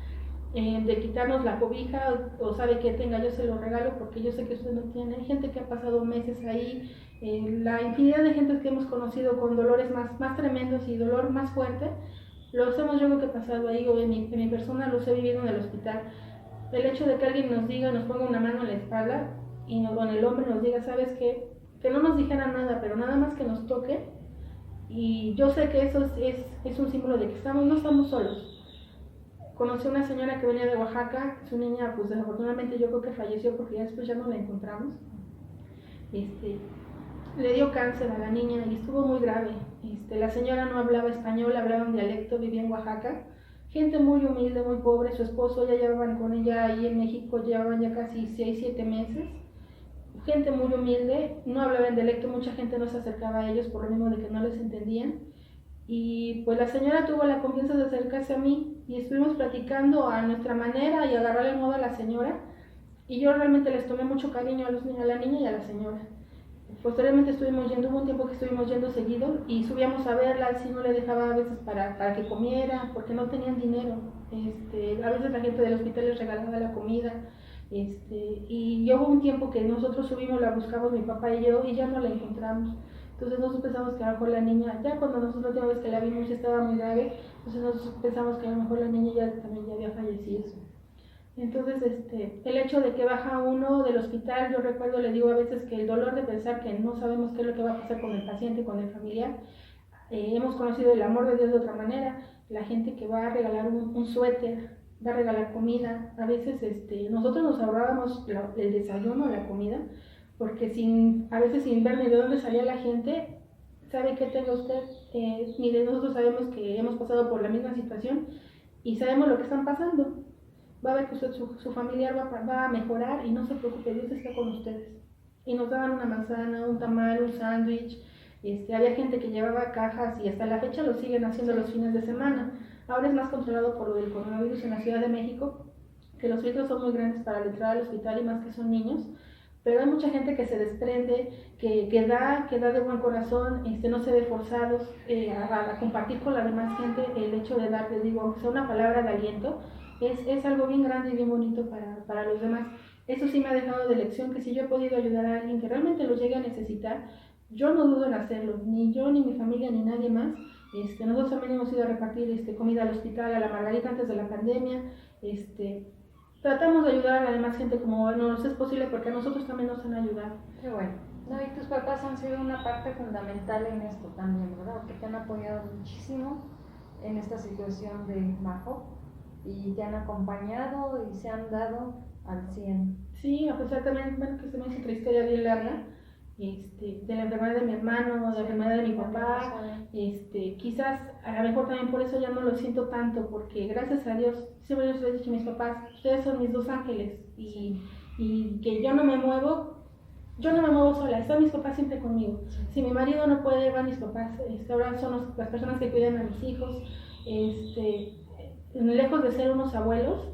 de quitarnos la cobija o sabe que tenga, yo se lo regalo porque yo sé que usted no tiene. Hay gente que ha pasado meses ahí, la infinidad de gente que hemos conocido con dolores más tremendos y dolor más fuerte, los hemos yo creo que pasado ahí, o en mi persona los he vivido en el hospital. El hecho de que alguien nos diga, nos ponga una mano en la espalda y con el hombre nos diga, ¿sabes qué? Que no nos dijera nada, pero nada más que nos toque, y yo sé que eso es un símbolo de que no estamos solos. Conocí a una señora que venía de Oaxaca, su niña pues desafortunadamente yo creo que falleció porque ya después ya no la encontramos. Le dio cáncer a la niña y estuvo muy grave. La señora no hablaba español, hablaba un dialecto, vivía en Oaxaca. Gente muy humilde, muy pobre, su esposo ya llevaban con ella ahí en México, llevaban ya casi 6-7 meses. Gente muy humilde, no hablaba en dialecto, mucha gente no se acercaba a ellos por lo mismo de que no les entendían. Y pues la señora tuvo la confianza de acercarse a mí y estuvimos platicando a nuestra manera y agarrarle el modo a la señora, y yo realmente les tomé mucho cariño a la niña y a la señora. Posteriormente hubo un tiempo que estuvimos yendo seguido y subíamos a verla, si no le dejaba a veces para que comiera porque no tenían dinero. A veces la gente del hospital les regalaba la comida. Y hubo un tiempo que nosotros subimos, la buscamos mi papá y yo y ya no la encontramos. Entonces nosotros pensamos que a lo mejor la niña, ya cuando nosotros la última vez que la vimos ya estaba muy grave, entonces nosotros pensamos que a lo mejor la niña también ya había fallecido. Entonces el hecho de que baja uno del hospital, yo recuerdo, le digo a veces que el dolor de pensar que no sabemos qué es lo que va a pasar con el paciente, con el familiar. Hemos conocido el amor de Dios de otra manera, la gente que va a regalar un suéter, va a regalar comida. A veces nosotros nos ahorrábamos el desayuno, la comida, porque a veces sin ver ni de dónde salía la gente, sabe que tenga usted, ni de nosotros sabemos que hemos pasado por la misma situación y sabemos lo que están pasando. Va a ver que usted, su familiar va a mejorar y no se preocupe, Dios está con ustedes. Y nos daban una manzana, un tamal, un sándwich. Había gente que llevaba cajas y hasta la fecha lo siguen haciendo los fines de semana. Ahora es más controlado por lo del coronavirus en la Ciudad de México, que los filtros son muy grandes para la entrada al hospital y más que son niños. Pero hay mucha gente que se desprende, que da de buen corazón, no se ve forzados a compartir con la demás gente. El hecho de dar, les digo, aunque sea una palabra de aliento, es algo bien grande y bien bonito para los demás. Eso sí me ha dejado de lección, que si yo he podido ayudar a alguien que realmente lo llegue a necesitar, yo no dudo en hacerlo, ni yo, ni mi familia, ni nadie más. Nosotros también hemos ido a repartir comida al hospital, a la Margarita antes de la pandemia. Tratamos de ayudar a la demás gente como nos es posible, porque a nosotros también nos han ayudado. Qué bueno. No, y tus papás han sido una parte fundamental en esto también, ¿verdad? Porque te han apoyado muchísimo en esta situación de Majo y te han acompañado y se han dado al 100. Sí, a pesar también, bueno, que se me hizo otra historia bien larga, de la enfermedad de mi hermano, de la enfermedad de mi papá. Quizás a lo mejor también por eso ya no lo siento tanto, porque gracias a Dios siempre les he dicho a mis papás, ustedes son mis dos ángeles, y que yo no me muevo sola, están mis papás siempre conmigo. Si mi marido no puede, van mis papás. Ahora son las personas que cuidan a mis hijos. Lejos de ser unos abuelos,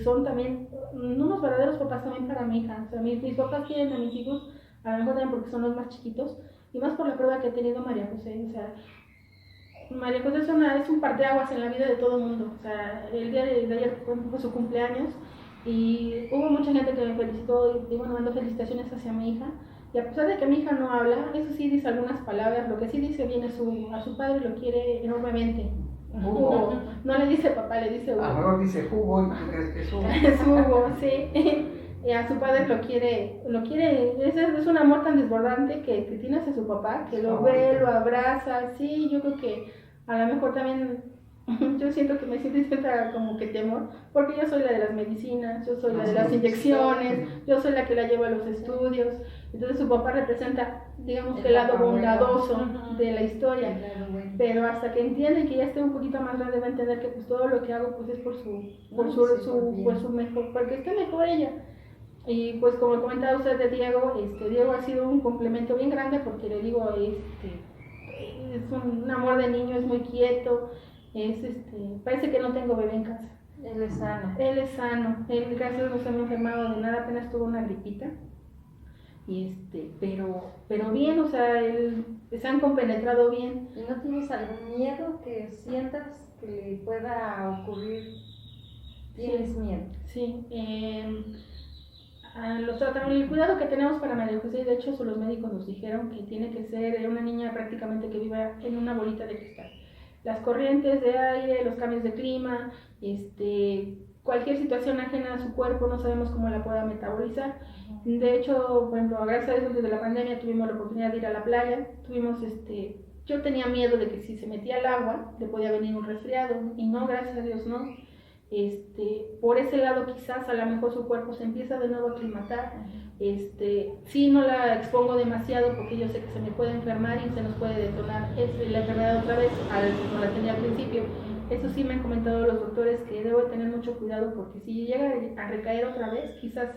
son también unos verdaderos papás también para mi hija. O sea, mis papás quieren a mis hijos, a lo mejor también porque son los más chiquitos, y más por la prueba que ha tenido María José. O sea, María José es un parteaguas en la vida de todo el mundo. O sea, el día de ayer fue su cumpleaños, y hubo mucha gente que me felicitó y bueno, mandó felicitaciones hacia mi hija. Y a pesar de que mi hija no habla, eso sí dice algunas palabras. Lo que sí dice bien a su padre, lo quiere enormemente. Hugo. No le dice papá, le dice Hugo. A lo mejor dice Hugo y tú crees que es Hugo. Es Hugo, sí. Y a su padre lo quiere, es un amor tan desbordante que tiene hacia su papá, que lo ve, lo abraza. Sí, yo creo que a lo mejor también yo siento que me siento como que temor, porque yo soy la de las medicinas, yo soy la de las inyecciones, yo soy la que la lleva a los estudios. Entonces su papá representa, digamos, que el lado bondadoso de la historia. Pero hasta que entiende que ya esté un poquito más grande, va a entender que pues todo lo que hago pues es por su mejor, porque esté mejor ella. Y pues como comentaba usted de Diego, Diego ha sido un complemento bien grande, porque le digo, es un amor de niño, es muy quieto. Parece que no tengo bebé en casa. Él es sano. Él es sano. Él, gracias a Dios, no se me ha enfermado de nada, apenas tuvo una gripita. Pero bien, o sea, se han compenetrado bien. ¿Y no tienes algún miedo que sientas que le pueda ocurrir? ¿Tienes miedo? Sí. El cuidado que tenemos para María José, de hecho, los médicos nos dijeron que tiene que ser una niña prácticamente que viva en una bolita de cristal. Las corrientes de aire, los cambios de clima, cualquier situación ajena a su cuerpo, no sabemos cómo la pueda metabolizar. De hecho, por ejemplo, gracias a Dios, desde la pandemia tuvimos la oportunidad de ir a la playa. Yo tenía miedo de que si se metía al agua le podía venir un resfriado, y no, gracias a Dios no. Por ese lado quizás a lo mejor su cuerpo se empieza de nuevo a aclimatar. Sí, no la expongo demasiado porque yo sé que se me puede enfermar y se nos puede detonar la enfermedad otra vez, como la tenía al principio. Eso sí me han comentado los doctores, que debo tener mucho cuidado, porque si llega a recaer otra vez, quizás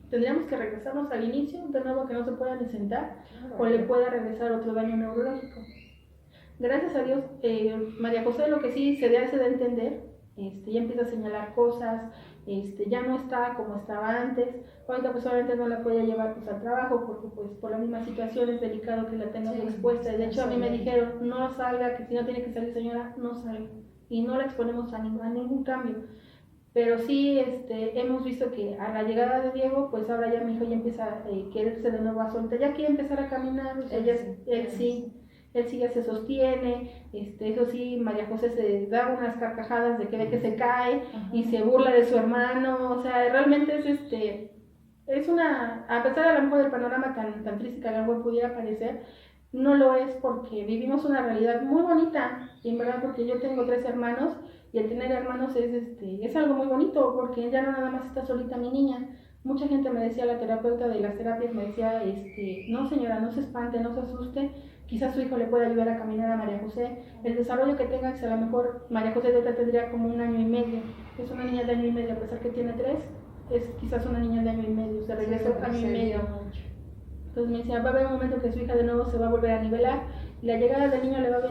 tendríamos que regresarnos al inicio, de nuevo, que no se pueda ni sentar, o le pueda regresar otro daño neurológico. Gracias a Dios, María José, lo que sí se da a entender, ya empieza a señalar cosas, ya no está como estaba antes. Ahorita pues obviamente no la podía llevar pues al trabajo, porque pues por la misma situación es delicado que la tengas expuesta. De hecho a mí me dijeron, no salga, que si no tiene que salir señora, no salga, y no la exponemos a ningún cambio. Pero sí, hemos visto que a la llegada de Diego, pues ahora ya mi hijo ya empieza a quererse de nuevo a soltar, ya quiere empezar a caminar. O sea, él sí ya se sostiene. Eso sí, María José se da unas carcajadas de que ve que se cae y se burla de su hermano. O sea, realmente es a pesar de a lo mejor del panorama tan triste que a lo mejor pudiera parecer, no lo es, porque vivimos una realidad muy bonita. Y en verdad, porque yo tengo 3 hermanos, y el tener hermanos es algo muy bonito, porque ya no nada más está solita mi niña. Mucha gente me decía, la terapeuta de las terapias me decía, no señora, no se espante, no se asuste, quizás su hijo le pueda ayudar a caminar a María José. El desarrollo que tenga, a lo mejor María José de tendría como 1 año y medio, es una niña de año y medio, a pesar que tiene 3, es quizás una niña de año y medio, se regresa año y medio. Entonces me decía, va a haber un momento que su hija de nuevo se va a volver a nivelar, y la llegada del niño le va a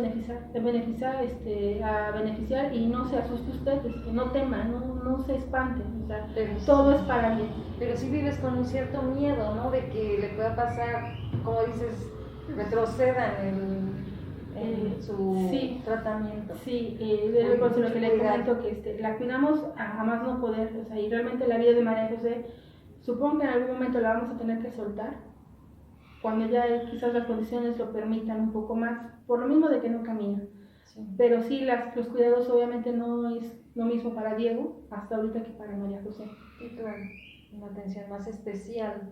beneficiar, y no se asuste usted, no tema, no se espante, o sea, todo es para bien. Pero sí vives con un cierto miedo, ¿no? De que le pueda pasar, como dices, retroceda en su tratamiento. Sí, por lo que le comento, que la cuidamos a más no poder, o sea, y realmente la vida de María José, supongo que en algún momento la vamos a tener que soltar, cuando ya quizás las condiciones lo permitan un poco más, por lo mismo de que no camina. Sí. Pero sí, los cuidados obviamente no es lo mismo para Diego hasta ahorita que para María José. Y claro, una atención más especial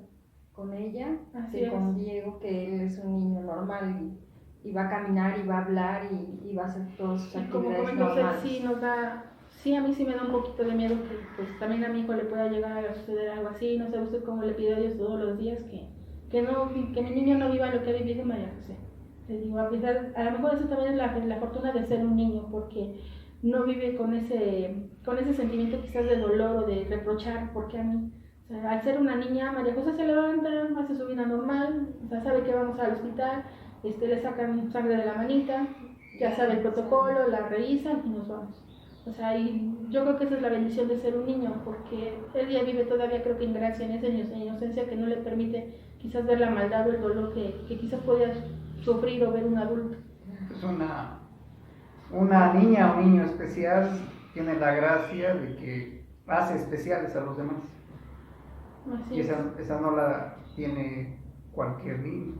con ella Así que es. con Diego, que él es un niño normal y va a caminar y va a hablar y va a hacer todas sus Y como actividades comentó usted, normales. sí, a mí sí me da un poquito de miedo que pues también a mi hijo le pueda llegar a suceder algo así. No sé usted cómo le pido a Dios todos los días que mi niño no viva lo que ha vivido María José. Le digo, a lo mejor eso también es la fortuna de ser un niño, porque no vive con ese sentimiento quizás de dolor o de reprochar, porque a mí, o sea, al ser una niña, María José se levanta, hace su vida normal, o sea, sabe que vamos al hospital, le sacan sangre de la manita, ya sabe el protocolo, la revisan y nos vamos. O sea, y yo creo que esa es la bendición de ser un niño, porque él ya vive todavía, creo que en gracia, en esa inocencia que no le permite quizás ver la maldad o el dolor que quizás podía sufrir o ver un adulto. Pues una niña o niño especial tiene la gracia de que hace especiales a los demás. Así Y es. esa no la tiene cualquier niño.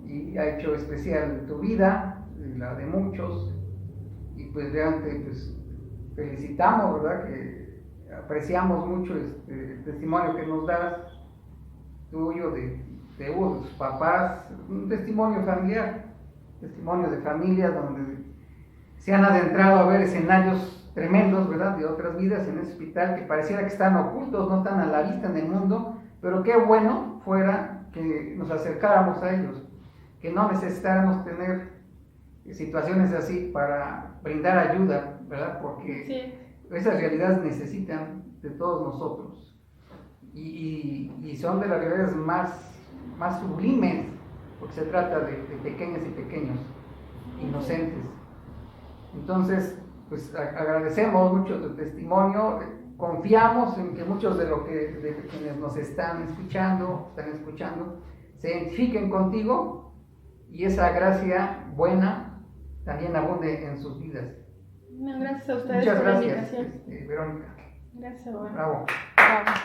Y ha hecho especial tu vida, la de muchos, y pues realmente pues felicitamos, ¿verdad? Que apreciamos mucho el testimonio que nos das, tuyo, de Hugo, de tus papás, un testimonio familiar, testimonio de familia donde se han adentrado a ver escenarios tremendos, ¿verdad? De otras vidas en ese hospital que pareciera que están ocultos, no están a la vista en el mundo, pero qué bueno fuera que nos acercáramos a ellos, que no necesitáramos tener situaciones así para brindar ayuda, ¿verdad? Porque Sí. esas realidades necesitan de todos nosotros y son de las realidades más sublimes, porque se trata de pequeñas y pequeños, inocentes. Entonces, pues agradecemos mucho tu testimonio, confiamos en que muchos de quienes nos están escuchando, se identifiquen contigo y esa gracia buena también abunde en sus vidas. No, gracias a ustedes Muchas por la gracias, invitación. Verónica. Gracias, bueno. Bravo. Bravo.